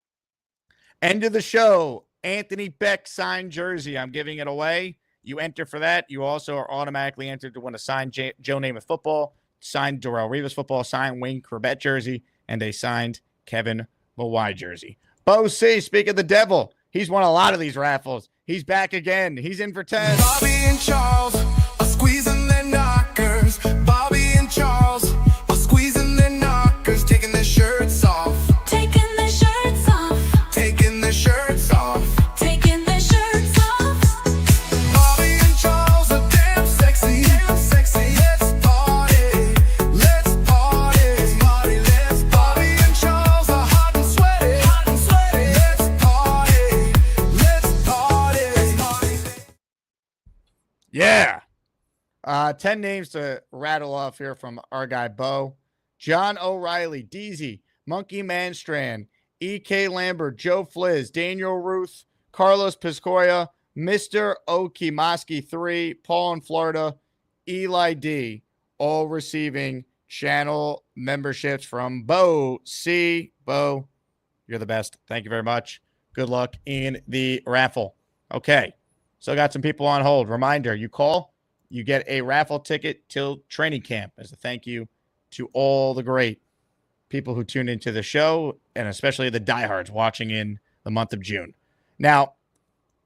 End of the show. Anthony Beck signed jersey. I'm giving it away. You enter for that. You also are automatically entered to win a signed Joe Namath football, signed Darrelle Revis football, signed Wayne Corbett jersey, and a signed Kevin Mawai jersey. Bo C, speak of the devil. He's won a lot of these raffles. He's back again. He's in for 10. Bobby and Charles are squeezing their knockers. Bobby and Charles are squeezing their knockers, taking their shirts off. Taking their shirts off. Taking their shirts off. Taking their shirts off. Bobby and Charles are damn sexy. Damn sexy. Let's party. Let's party. Let's party. Let's Bobby and Charles are hot and sweaty. Hot and sweaty. Let's party. Let's party. Let's party. Yeah. 10 names to rattle off here from our guy Bo. John O'Reilly, Deezy, Monkey Manstrand, E.K. Lambert, Joe Fliz, Daniel Ruth, Carlos Piscoya, Mr. Okimoski 3, Paul in Florida, Eli D, all receiving channel memberships from Bo C. Bo, you're the best. Thank you very much. Good luck in the raffle. Okay. So I got some people on hold. Reminder, you call, you get a raffle ticket till training camp as a thank you to all the great people who tune into the show, and especially the diehards watching in the month of June. Now,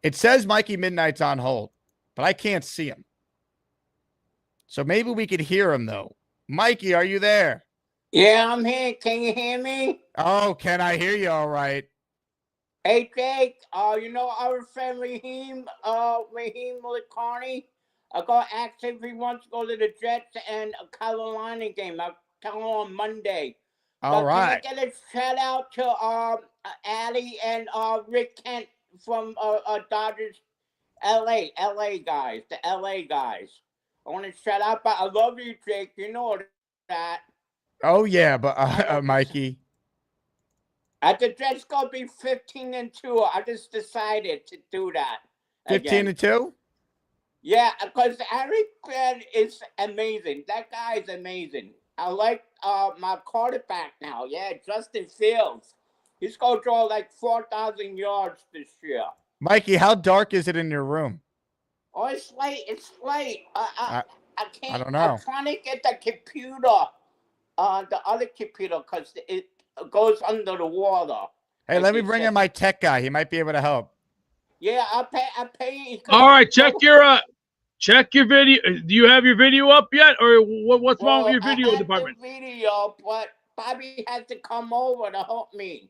it says Mikey Midnight's on hold, but I can't see him. So maybe we could hear him, though. Mikey, are you there? Yeah, I'm here. Can you hear me? Oh, can I hear you all right? Hey, Jake, you know our friend Raheem Licarni? I got asked if he wants to go to the Jets and a Carolina game. I'll tell him on Monday. All right. Can I get a shout out to Addie and Rick Kent from Dodgers, LA guys, the LA guys. I want to shout out, but I love you, Jake. You know that. Oh, yeah, but Mikey. At the Jets gonna be 15-2. I just decided to do that. 15-2? Yeah, because Eric Glenn is amazing. That guy is amazing. I like my quarterback now. Yeah, Justin Fields. He's gonna draw like 4,000 yards this year. Mikey, how dark is it in your room? Oh, it's late. It's late. I can't. I don't know. I'm trying to get the computer, the other computer, because it goes under the water. Hey, let me bring in my tech guy. He might be able to help. Yeah, I pay. All right, check your video. Do you have your video up yet, or what's wrong with your video department? The video, but Bobby has to come over to help me.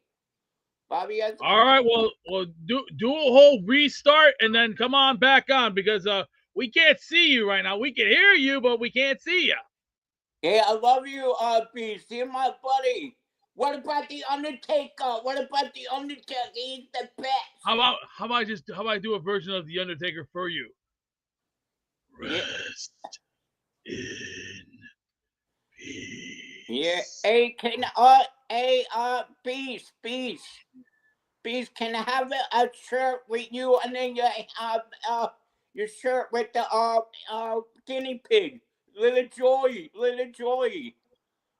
Bobby has. All right, well, do a whole restart and then come on back on, because we can't see you right now. We can hear you, but we can't see you. Yeah, I love you, Beast. You're my buddy. What about the Undertaker? What about the Undertaker? He's the best. How about I do a version of the Undertaker for you? Rest in peace. Yeah. Hey, Beast. Beast, can I have a shirt with you, and then your shirt with the guinea pig, little Joey.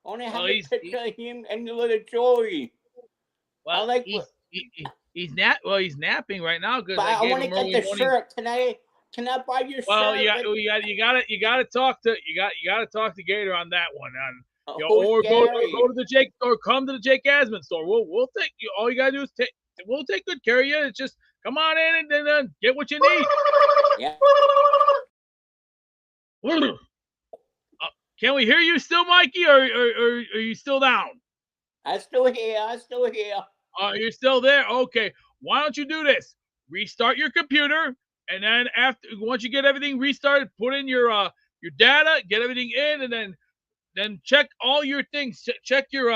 Only have a picture of him and the little Joey. Well, I like he's napping right now. But I want to get the shirt. Can I buy your shirt? Well, you gotta talk to Gator on that one. Or go to the Jake, or come to the Jake Asman store. We'll take you. All you gotta do is we'll take good care of you. It's just come on in and then get what you need. Yeah. Can we hear you still, Mikey, or are you still down? I'm still here. You're still there? Okay. Why don't you do this? Restart your computer, and then once you get everything restarted, put in your data, get everything in, and then check all your things. Check your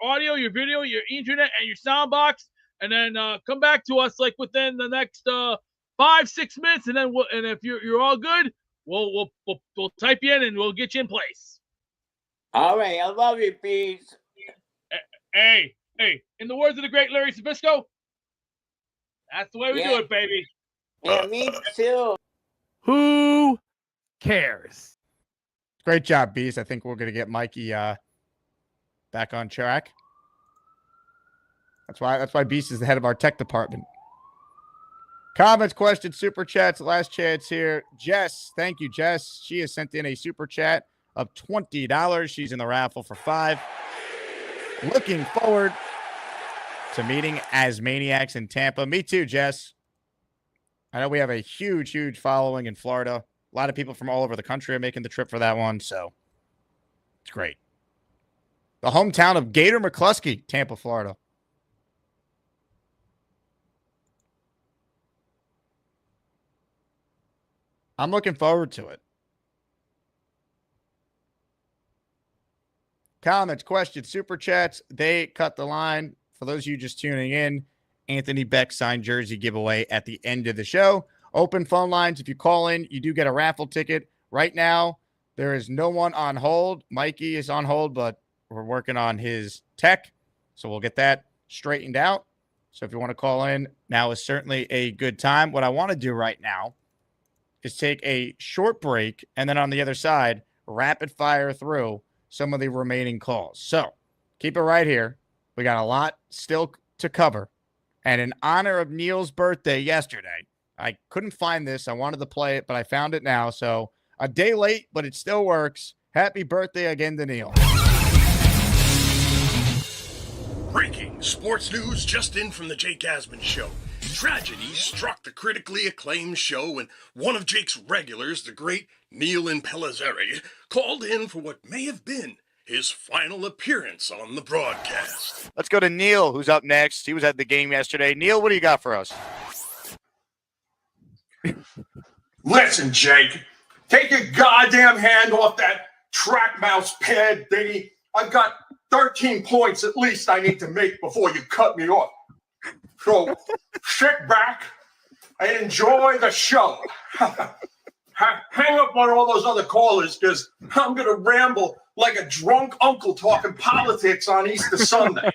audio, your video, your internet, and your sound box, and then come back to us like within the next 5-6 minutes, and then if you're all good, we'll type you in and we'll get you in place. All right, I love you, Bees. Hey, in the words of the great Larry Sabisco, that's the way we do it, baby. Yeah, me too. Who cares? Great job, Beast. I think we're going to get Mikey back on track. That's why Beast is the head of our tech department. Comments, questions, super chats, last chance here. Jess, thank you, Jess. She has sent in a super chat of $20. She's in the raffle for 5. Looking forward to meeting ASMANIACS in Tampa. Me too, Jess. I know we have a huge, huge following in Florida. A lot of people from all over the country are making the trip for that one, so it's great. The hometown of Gator McCluskey, Tampa, Florida. I'm looking forward to it. Comments, questions, super chats. They cut the line. For those of you just tuning in, Anthony Beck signed jersey giveaway at the end of the show. Open phone lines. If you call in, you do get a raffle ticket. Right now, there is no one on hold. Mikey is on hold, but we're working on his tech, so we'll get that straightened out. So if you want to call in, now is certainly a good time. What I want to do right now is take a short break, and then on the other side, rapid fire through some of the remaining calls. So keep it right here. We got a lot still to cover. And in honor of Neil's birthday yesterday, I couldn't find this. I wanted to play it, but I found it now. So a day late, but it still works. Happy birthday again to Neil. Breaking sports news just in from the Jake Asman Show. Tragedy struck the critically acclaimed show when one of Jake's regulars, the great Neil Impellizzeri, called in for what may have been his final appearance on the broadcast. Let's go to Neil, who's up next. He was at the game yesterday. Neil, what do you got for us? Listen, Jake, take your goddamn hand off that track mouse pad thingy. I've got 13 points at least I need to make before you cut me off. So sit back and enjoy the show. Hang up on all those other callers because I'm going to ramble like a drunk uncle talking politics on Easter Sunday.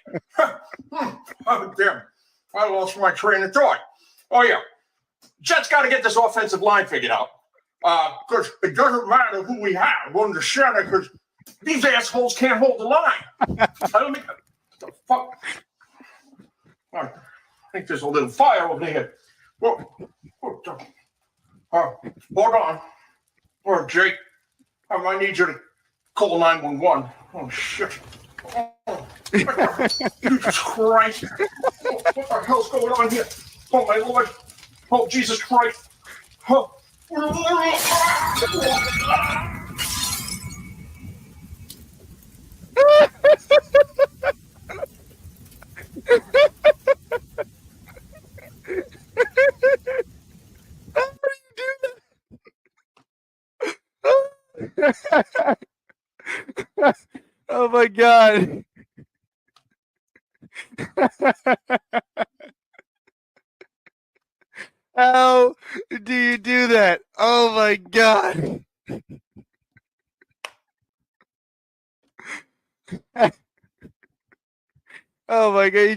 Oh, damn. I lost my train of thought. Oh, yeah. Jets got to get this offensive line figured out. Because it doesn't matter who we have on the center because these assholes can't hold the line. What the fuck? I think there's a little fire over there. Hold on. Oh, Jake, I might need you to call 911. Oh, shit. Oh, Jesus Christ. What the hell's going on here? Oh, my Lord. Oh, Jesus Christ. Oh. Oh my God. How do you do that? Oh my God. Oh my God.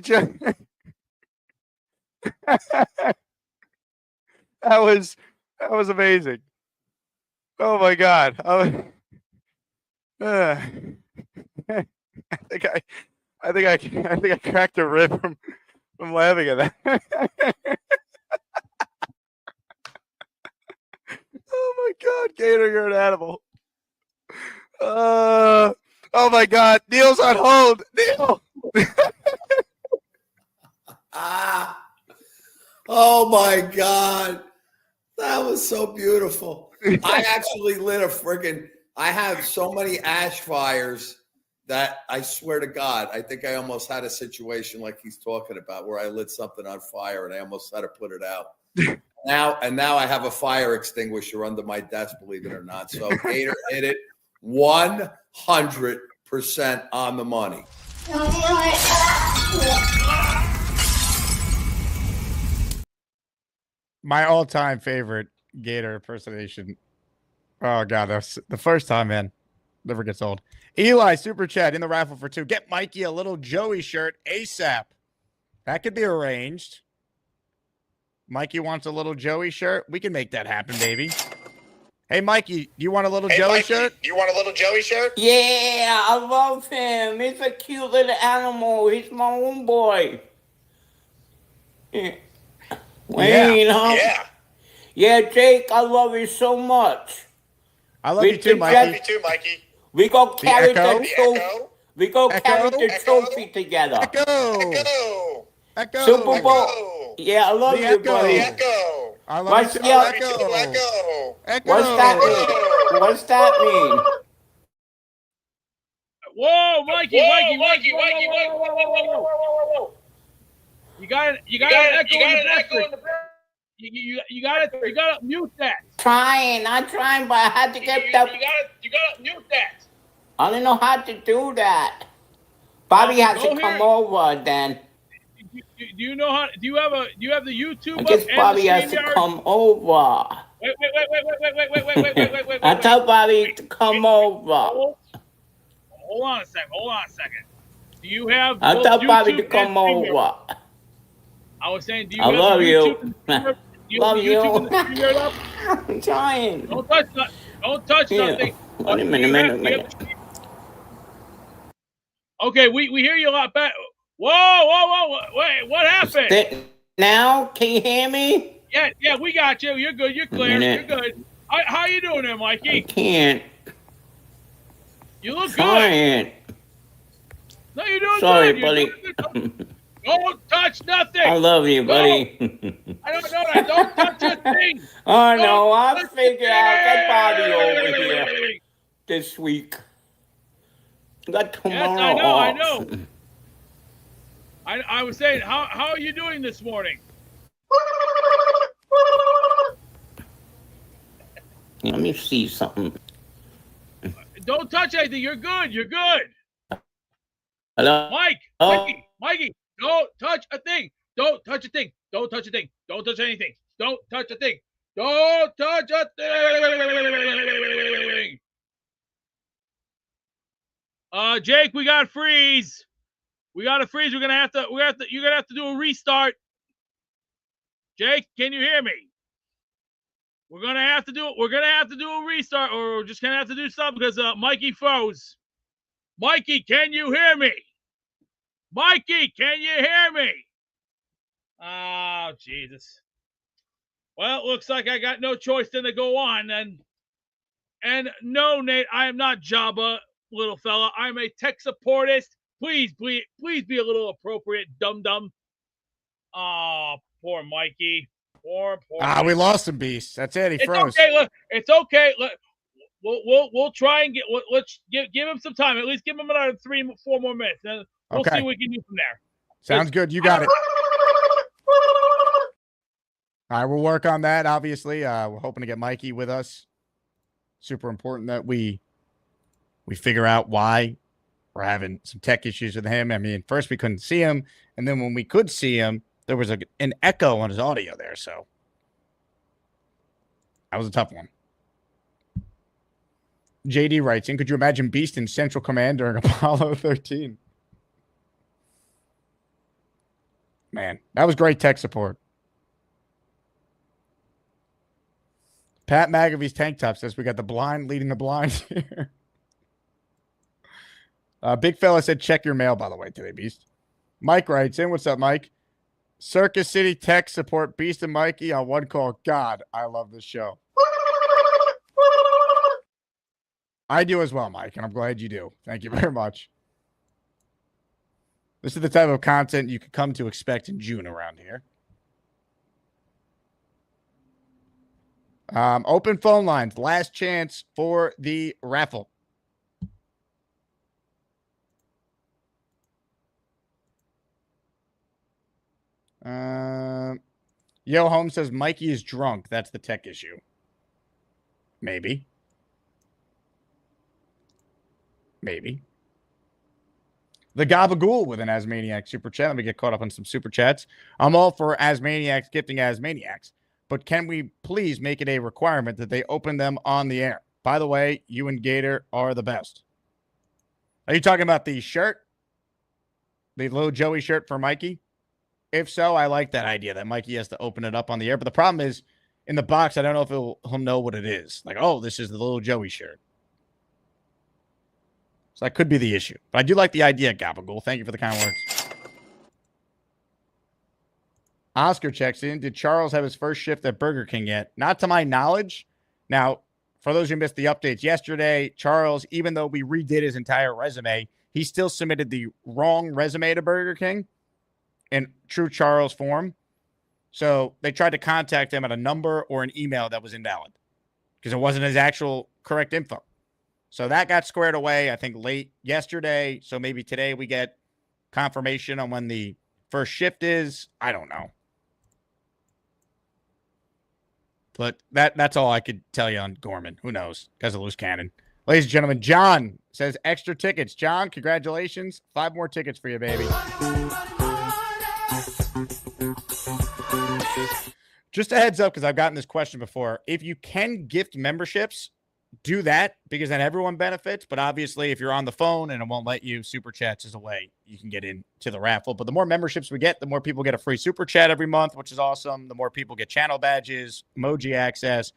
That was amazing. Oh my God. I think I cracked a rib from laughing at that. Oh my God, Gator, you're an animal. Oh my God, Neil's on hold. Neil. Oh my God. That was so beautiful. I actually lit a friggin' I have so many ash fires that I swear to God, I think I almost had a situation like he's talking about where I lit something on fire and I almost had to put it out. Now I have a fire extinguisher under my desk, believe it or not. So Gator hit it 100% on the money. My all-time favorite Gator impersonation. Oh God, that's the first time, man. Never gets old. Eli, super chat in the raffle for 2. Get Mikey a little Joey shirt ASAP. That could be arranged. Mikey wants a little Joey shirt. We can make that happen, baby. Hey, Mikey, you want a little Joey shirt? You want a little Joey shirt? Yeah, I love him. He's a cute little animal. He's my own boy. Wayne, huh? Yeah, Jake, I love you so much. I love you too, Mikey. We go carry echo? the trophy. We go carry the trophy together. Echo. Super Bowl. Yeah, I love you, buddy. I love What's you too, your- Echo. What's that mean? What's that mean? Whoa, Mikey, whoa. You got an echo in the background. You gotta mute that. I'm trying, but I had to get the. You gotta mute that. I don't know how to do that. Bobby has to come over then. Do you know how? Do you have the YouTube I guess up and Bobby the has to StreamYard? come over. Wait. I tell Bobby to come over. Hold on a second. Do you have? I both tell Bobby YouTube to come and StreamYard? over. I was saying, do you I have love the you. YouTube and the Love YouTube and the you. StreamYard up? I'm trying. Don't touch Here. nothing. Wait a minute. Okay, we hear you a lot better. Whoa! Wait, what happened? Now, can you hear me? Yeah, we got you. You're good. You're clear. You're good. How you doing there, Mikey? I can't. You look Trying. good. No, you're doing Sorry, good. buddy. Don't touch nothing. I love you, buddy. I don't know that. Don't touch a thing. Oh, no, I figured I'll get Bobby over here this week. Got tomorrow I off. know. I was saying, how are you doing this morning? Let me see something. Don't touch anything. You're good. Hello? Mikey, don't touch a thing. Don't touch a thing. Don't touch a thing. Don't touch anything. Don't touch a thing. Don't touch a thing. Jake, we got freeze. We're gonna have to you're gonna have to do a restart. Jake, can you hear me? We're gonna have to do a restart, or we're just gonna have to do something because Mikey froze. Mikey, can you hear me? Mikey, can you hear me? Oh, Jesus. Well, it looks like I got no choice than to go on then. And no, Nate, I am not Jabba, little fella. I'm a tech supportist. Please be a little appropriate, dum-dum. Oh, poor Mikey. Poor We lost him, Beast. That's it. He froze. Okay. Look, it's okay. Look, we'll try and let's give him some time. At least give him another 3-4 more minutes. Then we'll see what we can do from there. Sounds good. You got it. All right, we'll work on that. Obviously, we're hoping to get Mikey with us. Super important that we figure out why we're having some tech issues with him. I mean, first we couldn't see him, and then when we could see him, there was an echo on his audio there. So that was a tough one. JD writes in, could you imagine Beast in Central Command during Apollo 13? Man, that was great tech support. Pat McAfee's tank top says we got the blind leading the blind here. Big fella said check your mail, by the way, today, Beast. Mike writes in, what's up, Mike? Circus City tech support Beast and Mikey on one call. God, I love this show. I do as well, Mike, and I'm glad you do. Thank you very much. This is the type of content you could come to expect in June around here. Open phone lines. Last chance for the raffle. Yo Home says Mikey is drunk. That's the tech issue. Maybe. The Gabagool with an Asmaniac super chat. Let me get caught up on some super chats. I'm all for Asmaniacs gifting Asmaniacs, but can we please make it a requirement that they open them on the air? By the way, you and Gator are the best. Are you talking about the shirt? The little Joey shirt for Mikey? If so, I like that idea that Mikey has to open it up on the air. But the problem is, in the box, I don't know if he'll know what it is. Like, oh, this is the little Joey shirt. So that could be the issue. But I do like the idea, Gabagool. Thank you for the kind words. Oscar checks in. Did Charles have his first shift at Burger King yet? Not to my knowledge. Now, for those who missed the updates yesterday, Charles, even though we redid his entire resume, he still submitted the wrong resume to Burger King in true Charles form. So they tried to contact him at a number or an email that was invalid because it wasn't his actual correct info. So that got squared away, I think, late yesterday. So maybe today we get confirmation on when the first shift is. I don't know. But that's all I could tell you on Gorman. Who knows? Guy's a loose cannon. Ladies and gentlemen, John says extra tickets. John, congratulations. 5 more tickets for you, baby. Just a heads up, because I've gotten this question before. If you can gift memberships, do that, because then everyone benefits. But obviously, if you're on the phone and it won't let you, Super Chats is a way you can get into the raffle. But the more memberships we get, the more people get a free Super Chat every month, which is awesome. The more people get channel badges, emoji access,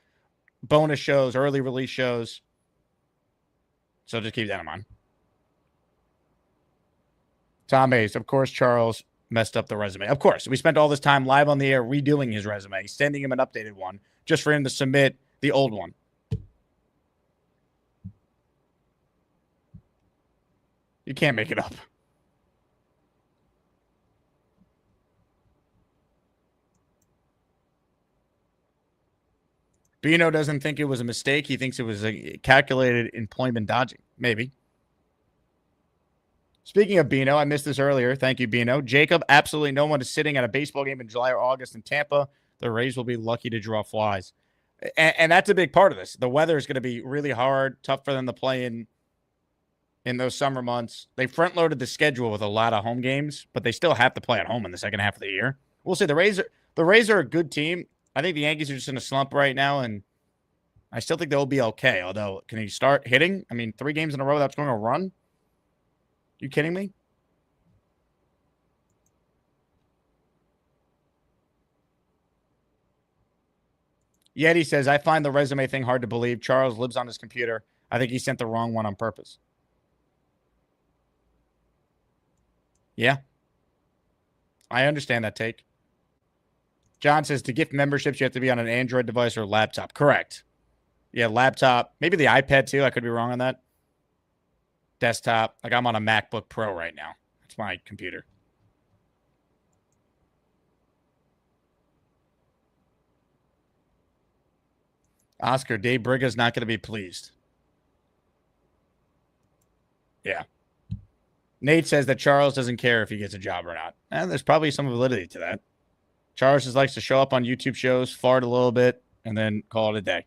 bonus shows, early release shows. So just keep that in mind. Tom Hayes, of course, Charles messed up the resume. Of course, we spent all this time live on the air redoing his resume, sending him an updated one, just for him to submit the old one. You can't make it up. Bino doesn't think it was a mistake. He thinks it was a calculated employment dodging. Maybe. Speaking of Bino, I missed this earlier. Thank you, Bino. Jacob, absolutely no one is sitting at a baseball game in July or August in Tampa. The Rays will be lucky to draw flies. And that's a big part of this. The weather is going to be really hard, tough for them to play in those summer months. They front-loaded the schedule with a lot of home games, but they still have to play at home in the second half of the year. We'll see. The Rays are a good team. I think the Yankees are just in a slump right now, and I still think they'll be okay. Although, can he start hitting? I mean, 3 games in a row that's going to run? You kidding me? Yeti says, I find the resume thing hard to believe. Charles lives on his computer. I think he sent the wrong one on purpose. Yeah. I understand that take. John says, to gift memberships, you have to be on an Android device or laptop. Correct. Yeah, laptop. Maybe the iPad, too. I could be wrong on that. Desktop. Like, I'm on a MacBook Pro right now. That's my computer. Oscar, Dave Briga's not going to be pleased. Yeah. Nate says that Charles doesn't care if he gets a job or not. And there's probably some validity to that. Charles just likes to show up on YouTube shows, fart a little bit, and then call it a day.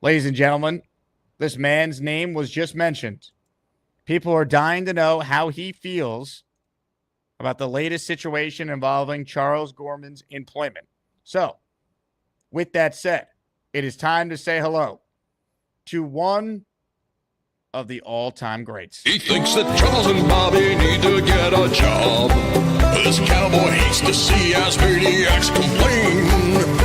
Ladies and gentlemen, this man's name was just mentioned. People are dying to know how he feels about the latest situation involving Charles Gorman's employment. So, with that said, it is time to say hello to one of the all-time greats. He thinks that Charles and Bobby need to get a job. This cowboy hates to see AsMANIACS complain.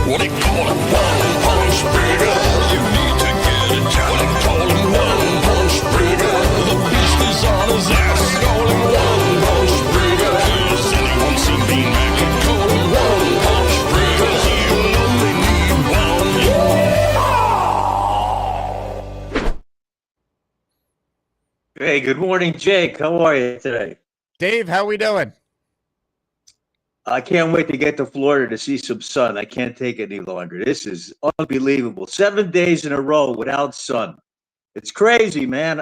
What he call him, one punch bigger. You need to get a job. What he call him, one punch bigger. The beast is on his ass. Call him one punch bigger. Does anyone see me back? Call him one punch bigger. You only need one. Hey, good morning, Jake. How are you today? Dave, how we doing? I can't wait to get to Florida to see some sun. I can't take it any longer. This is unbelievable. 7 days in a row without sun. It's crazy, man.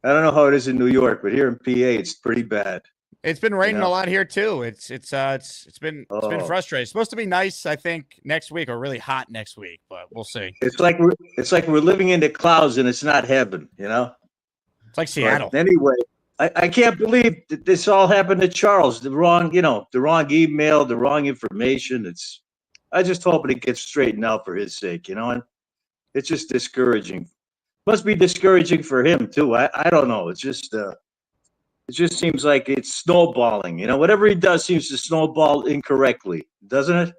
I don't know how it is in New York, but here in PA, it's pretty bad. It's been raining a lot here too. It's been frustrating. It's supposed to be nice, I think, next week, or really hot next week, but we'll see. It's like we're living in the clouds and it's not heaven, you know? It's like Seattle. But anyway, I can't believe that this all happened to Charles. The wrong email, the wrong information. I just hope it gets straightened out for his sake, you know? And it's just discouraging. Must be discouraging for him too. I don't know. It just seems like it's snowballing. You know, whatever he does seems to snowball incorrectly, doesn't it?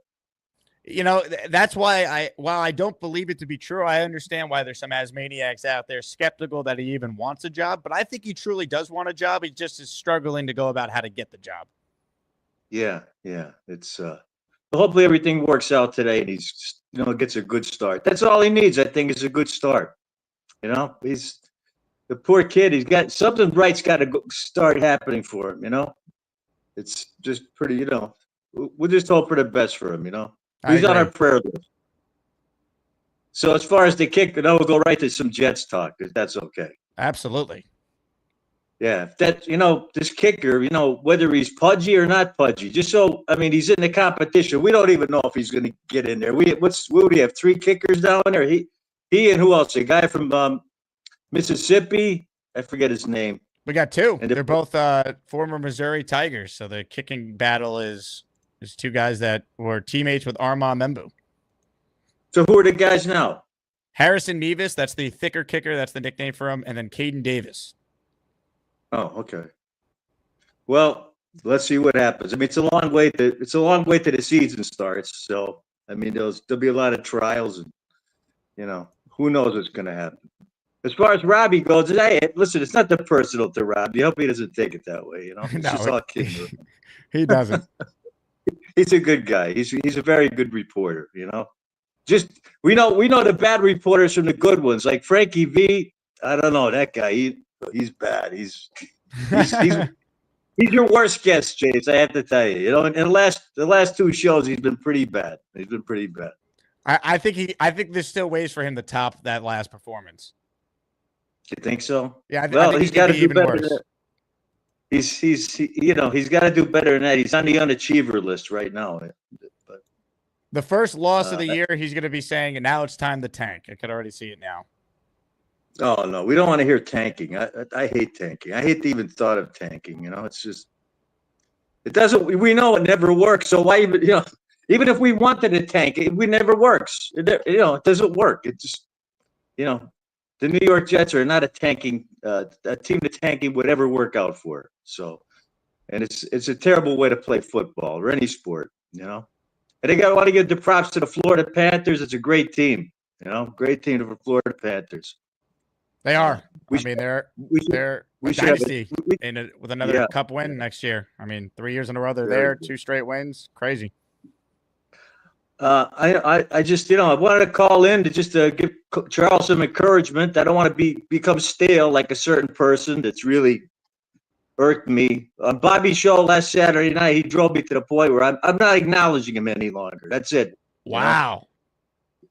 That's why while I don't believe it to be true, I understand why there's some Asmaniacs out there skeptical that he even wants a job. But I think he truly does want a job. He just is struggling to go about how to get the job. Yeah. It's hopefully everything works out today and he's gets a good start. That's all he needs, I think, is a good start. He's the poor kid. He's got something right's got to start happening for him. It's just pretty. We'll just hope for the best for him. He's on our prayer list. So as far as the kick, we'll go right to some Jets talk, if that's okay. Absolutely. Yeah, this kicker, whether he's pudgy or not pudgy, just so, he's in the competition. We don't even know if he's going to get in there. What do we have? 3 kickers down there? He and who else? A guy from Mississippi. I forget his name. We got 2. And they're both former Missouri Tigers. So the kicking battle is 2 guys that were teammates with Armand Membu. So who are the guys now? Harrison Mevis, that's the thicker kicker. That's the nickname for him. And then Caden Davis. Oh, okay. Well, let's see what happens. It's a long way to the season starts. So there'll be a lot of trials, and who knows what's going to happen. As far as Robby goes, listen, it's not that personal to Robby. I hope he doesn't take it that way. It's just all kidding. He doesn't. He's a good guy. He's a very good reporter. Just we know the bad reporters from the good ones, like Frankie V. I don't know that guy. He's bad. He's your worst guest, James. I have to tell you. In the last 2 shows, he's been pretty bad. I think there's still ways for him to top that last performance. You think so? Yeah. I think he's got to do better than that. He's got to do better than that. He's on the unachiever list right now. But the first loss of the year, he's going to be saying, and now it's time to tank. I could already see it now. Oh no, we don't want to hear tanking. I hate tanking. I hate the even thought of tanking. It's just it doesn't. We know it never works. So why even even if we wanted to tank, it never works. It doesn't work. It just the New York Jets are not a tanking a team that tanking would ever work out for. So, and it's a terrible way to play football or any sport. And I want to give the props to the Florida Panthers. It's a great team. Great team for Florida Panthers. They are. They're a dynasty with another cup win next year. 3 years in a row they're there, 2 straight wins. Crazy. I just I wanted to call in to give Charles some encouragement. I don't want to become stale like a certain person that's really irked me. On Bobby's show last Saturday night, he drove me to the point where I'm not acknowledging him any longer. That's it. Wow.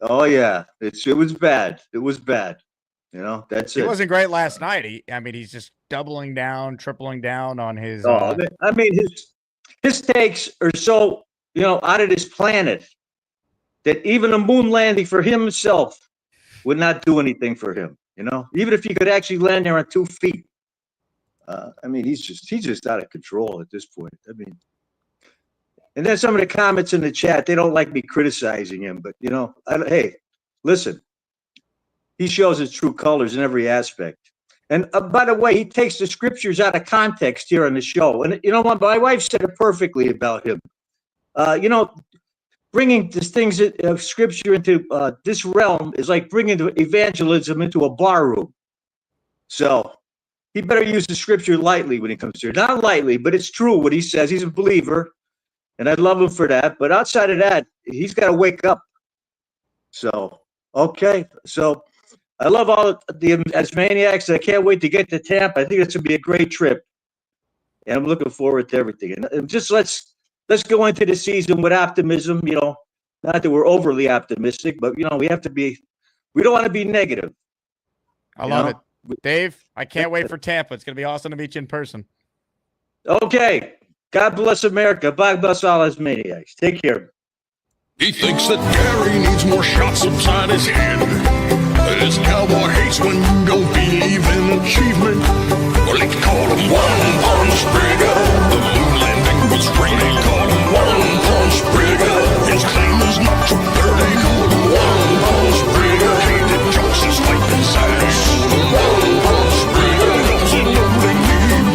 Oh yeah, it was bad. It was bad. That's it. He wasn't great last night. He's just doubling down, tripling down on his. His takes are so out of this planet that even a moon landing for himself would not do anything for him. Even if he could actually land there on 2 feet. He's just out of control at this point. And then some of the comments in the chat, they don't like me criticizing him, but hey, listen. He shows his true colors in every aspect. And by the way, he takes the scriptures out of context here on the show. And what? My wife said it perfectly about him. Bringing these things of scripture into this realm is like bringing the evangelism into a bar room. So he better use the scripture lightly when he comes here. Not lightly, but it's true what he says. He's a believer, and I love him for that. But outside of that, he's got to wake up. So, okay. So I love all the Asmaniacs. I can't wait to get to Tampa. I think it's going to be a great trip. And I'm looking forward to everything. And just let's go into the season with optimism. Not that we're overly optimistic, but we don't want to be negative. I love it. Dave, I can't wait for Tampa. It's going to be awesome to meet you in person. Okay. God bless America. God bless all Asmaniacs. Take care. He thinks that Gary needs more shots upside his head. This cowboy hates when you don't believe in achievement. Well, they call him One Punch Brigger. The moon landing was great. They call him One Punch Brigger. His claim is not true. They call him One Punch Brigger. He did jokes and spike his ass. One Punch Brigger. Does it only need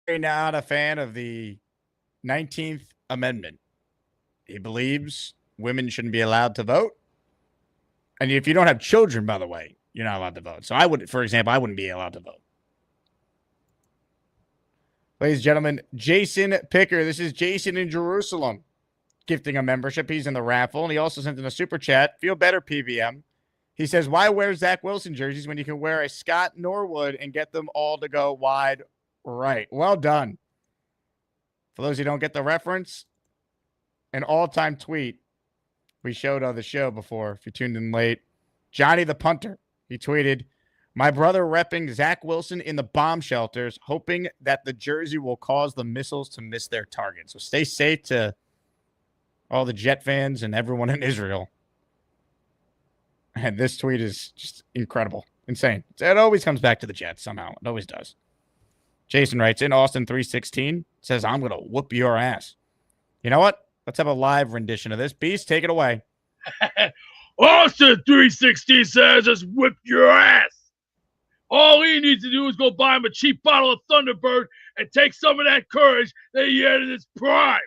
one? Not a fan of the 19th Amendment. He believes women shouldn't be allowed to vote. And if you don't have children, by the way, you're not allowed to vote. So I would, for example, I wouldn't be allowed to vote. Ladies and gentlemen, Jason Picker. This is Jason in Jerusalem gifting a membership. He's in the raffle. And he also sent in a super chat. Feel better, PVM. He says, why wear Zach Wilson jerseys when you can wear a Scott Norwood and get them all to go wide right? Well done. For those who don't get the reference, an all-time tweet we showed on the show before, if you tuned in late. Johnny the punter, he tweeted, my brother repping Zach Wilson in the bomb shelters, hoping that the jersey will cause the missiles to miss their target. So stay safe to all the Jet fans and everyone in Israel. And this tweet is just incredible. Insane. It always comes back to the Jets somehow. It always does. Jason writes in, Austin 316 says, I'm going to whoop your ass. You know what? Let's have a live rendition of this. Beast, take it away. Austin 316 says, just whip your ass. All he needs to do is go buy him a cheap bottle of Thunderbird and take some of that courage that he had in his prime.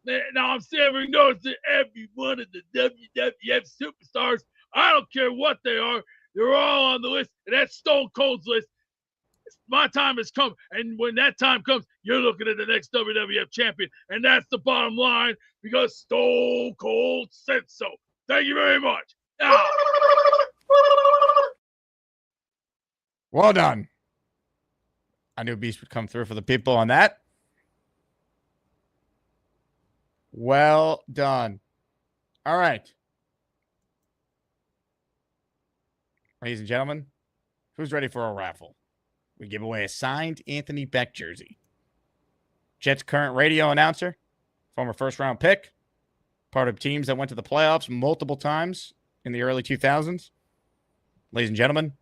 Now I'm serving notice to every one of the WWF superstars. I don't care what they are. They're all on the list, and that's Stone Cold's list. My time has come, and when that time comes, you're looking at the next WWF champion, and that's the bottom line because Stone Cold said so. Thank you very much. Now, well done. I knew Beast would come through for the people on that. Well done. All right. Ladies and gentlemen, who's ready for a raffle? We give away a signed Anthony Beck jersey. Jets' current radio announcer, former first-round pick, part of teams that went to the playoffs multiple times in the early 2000s. Ladies and gentlemen,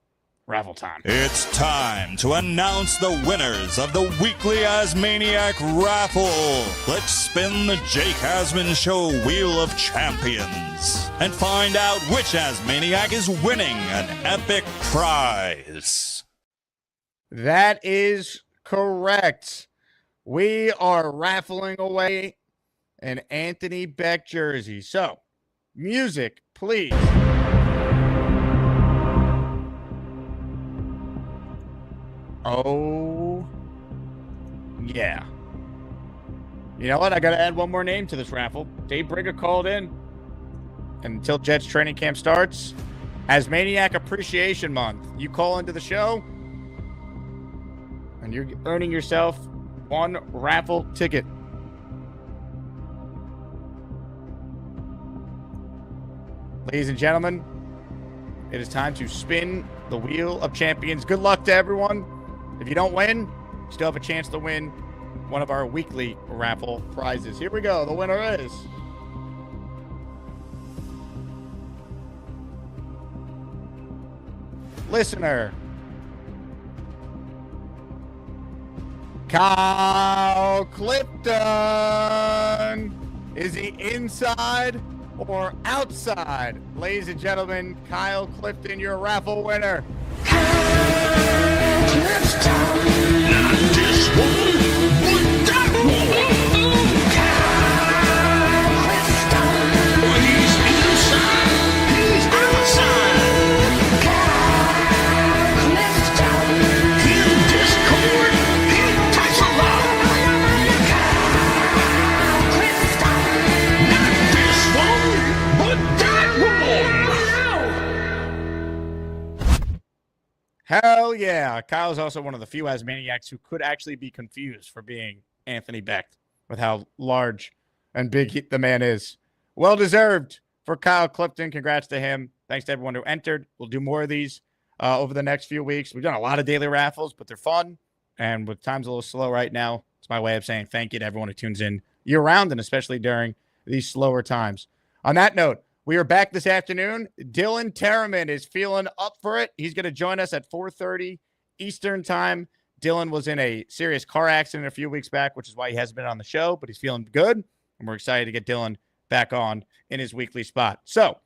raffle time. It's time to announce the winners of the weekly Asmaniac raffle. Let's spin the Jake Asman Show Wheel of Champions and find out which Asmaniac is winning an epic prize. That is correct. We are raffling away an Anthony Beck jersey. So, music, please. Oh, yeah. You know what? I got to add one more name to this raffle. Dave Brigger called in. And until Jets training camp starts, Asmaniac Appreciation Month. You call into the show, and you're earning yourself one raffle ticket. Ladies and gentlemen, it is time to spin the Wheel of Champions. Good luck to everyone. If you don't win, you still have a chance to win one of our weekly raffle prizes. Here we go. The winner is listener Kyle Clifton. Is he inside or outside? Ladies and gentlemen, Kyle Clifton, your raffle winner. Hell yeah. Kyle's also one of the few Asmaniacs who could actually be confused for being Anthony Beck with how large and big the man is. Well deserved for Kyle Clifton. Congrats to him. Thanks to everyone who entered. We'll do more of these over the next few weeks. We've done a lot of daily raffles, but they're fun. And with time's a little slow right now, it's my way of saying thank you to everyone who tunes in year-round and especially during these slower times. On that note, we are back this afternoon. Dylan Terriman is feeling up for it. He's going to join us at 4:30 Eastern time. Dylan was in a serious car accident a few weeks back, which is why he hasn't been on the show, but he's feeling good. And we're excited to get Dylan back on in his weekly spot. So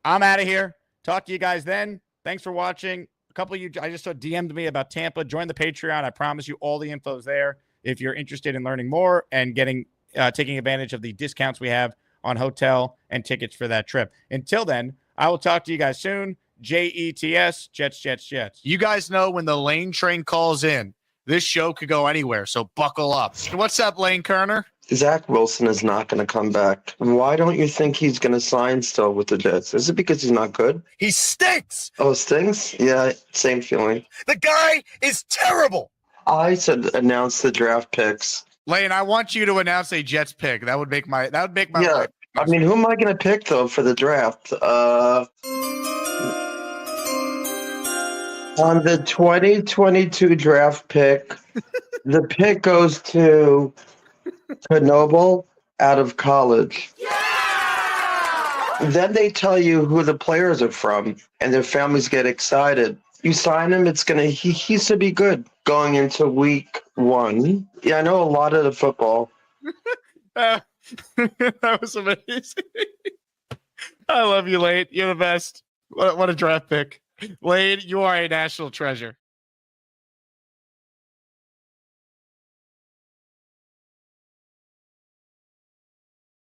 I'm out of here. Talk to you guys then. Thanks for watching. A couple of you, I just saw DM'd me about Tampa. Join the Patreon. I promise you all the info's there. if you're interested in learning more and taking advantage of the discounts we have on hotel and tickets for that trip. Until then, I will talk to you guys soon. JETS, Jets, Jets, Jets. You guys know when the Lane train calls in, this show could go anywhere, so buckle up. What's up, Lane Kerner? Zach Wilson is not going to come back. Why don't you think he's going to sign still with the Jets? Is it because he's not good? He stinks! Oh, stinks? Yeah, same feeling. The guy is terrible! I said announce the draft picks. Lane, I want you to announce a Jets pick. That would make my Yeah, life. I mean, who am I going to pick, though, for the draft? On the 2022 draft pick, the pick goes to Knoble out of college. Then they tell you who the players are from, and their families get excited. You sign him, he should be good going into week 1. Yeah, I know a lot of the football. That was amazing. I love you, Lane. You're the best. What a draft pick. Lane, you are a national treasure.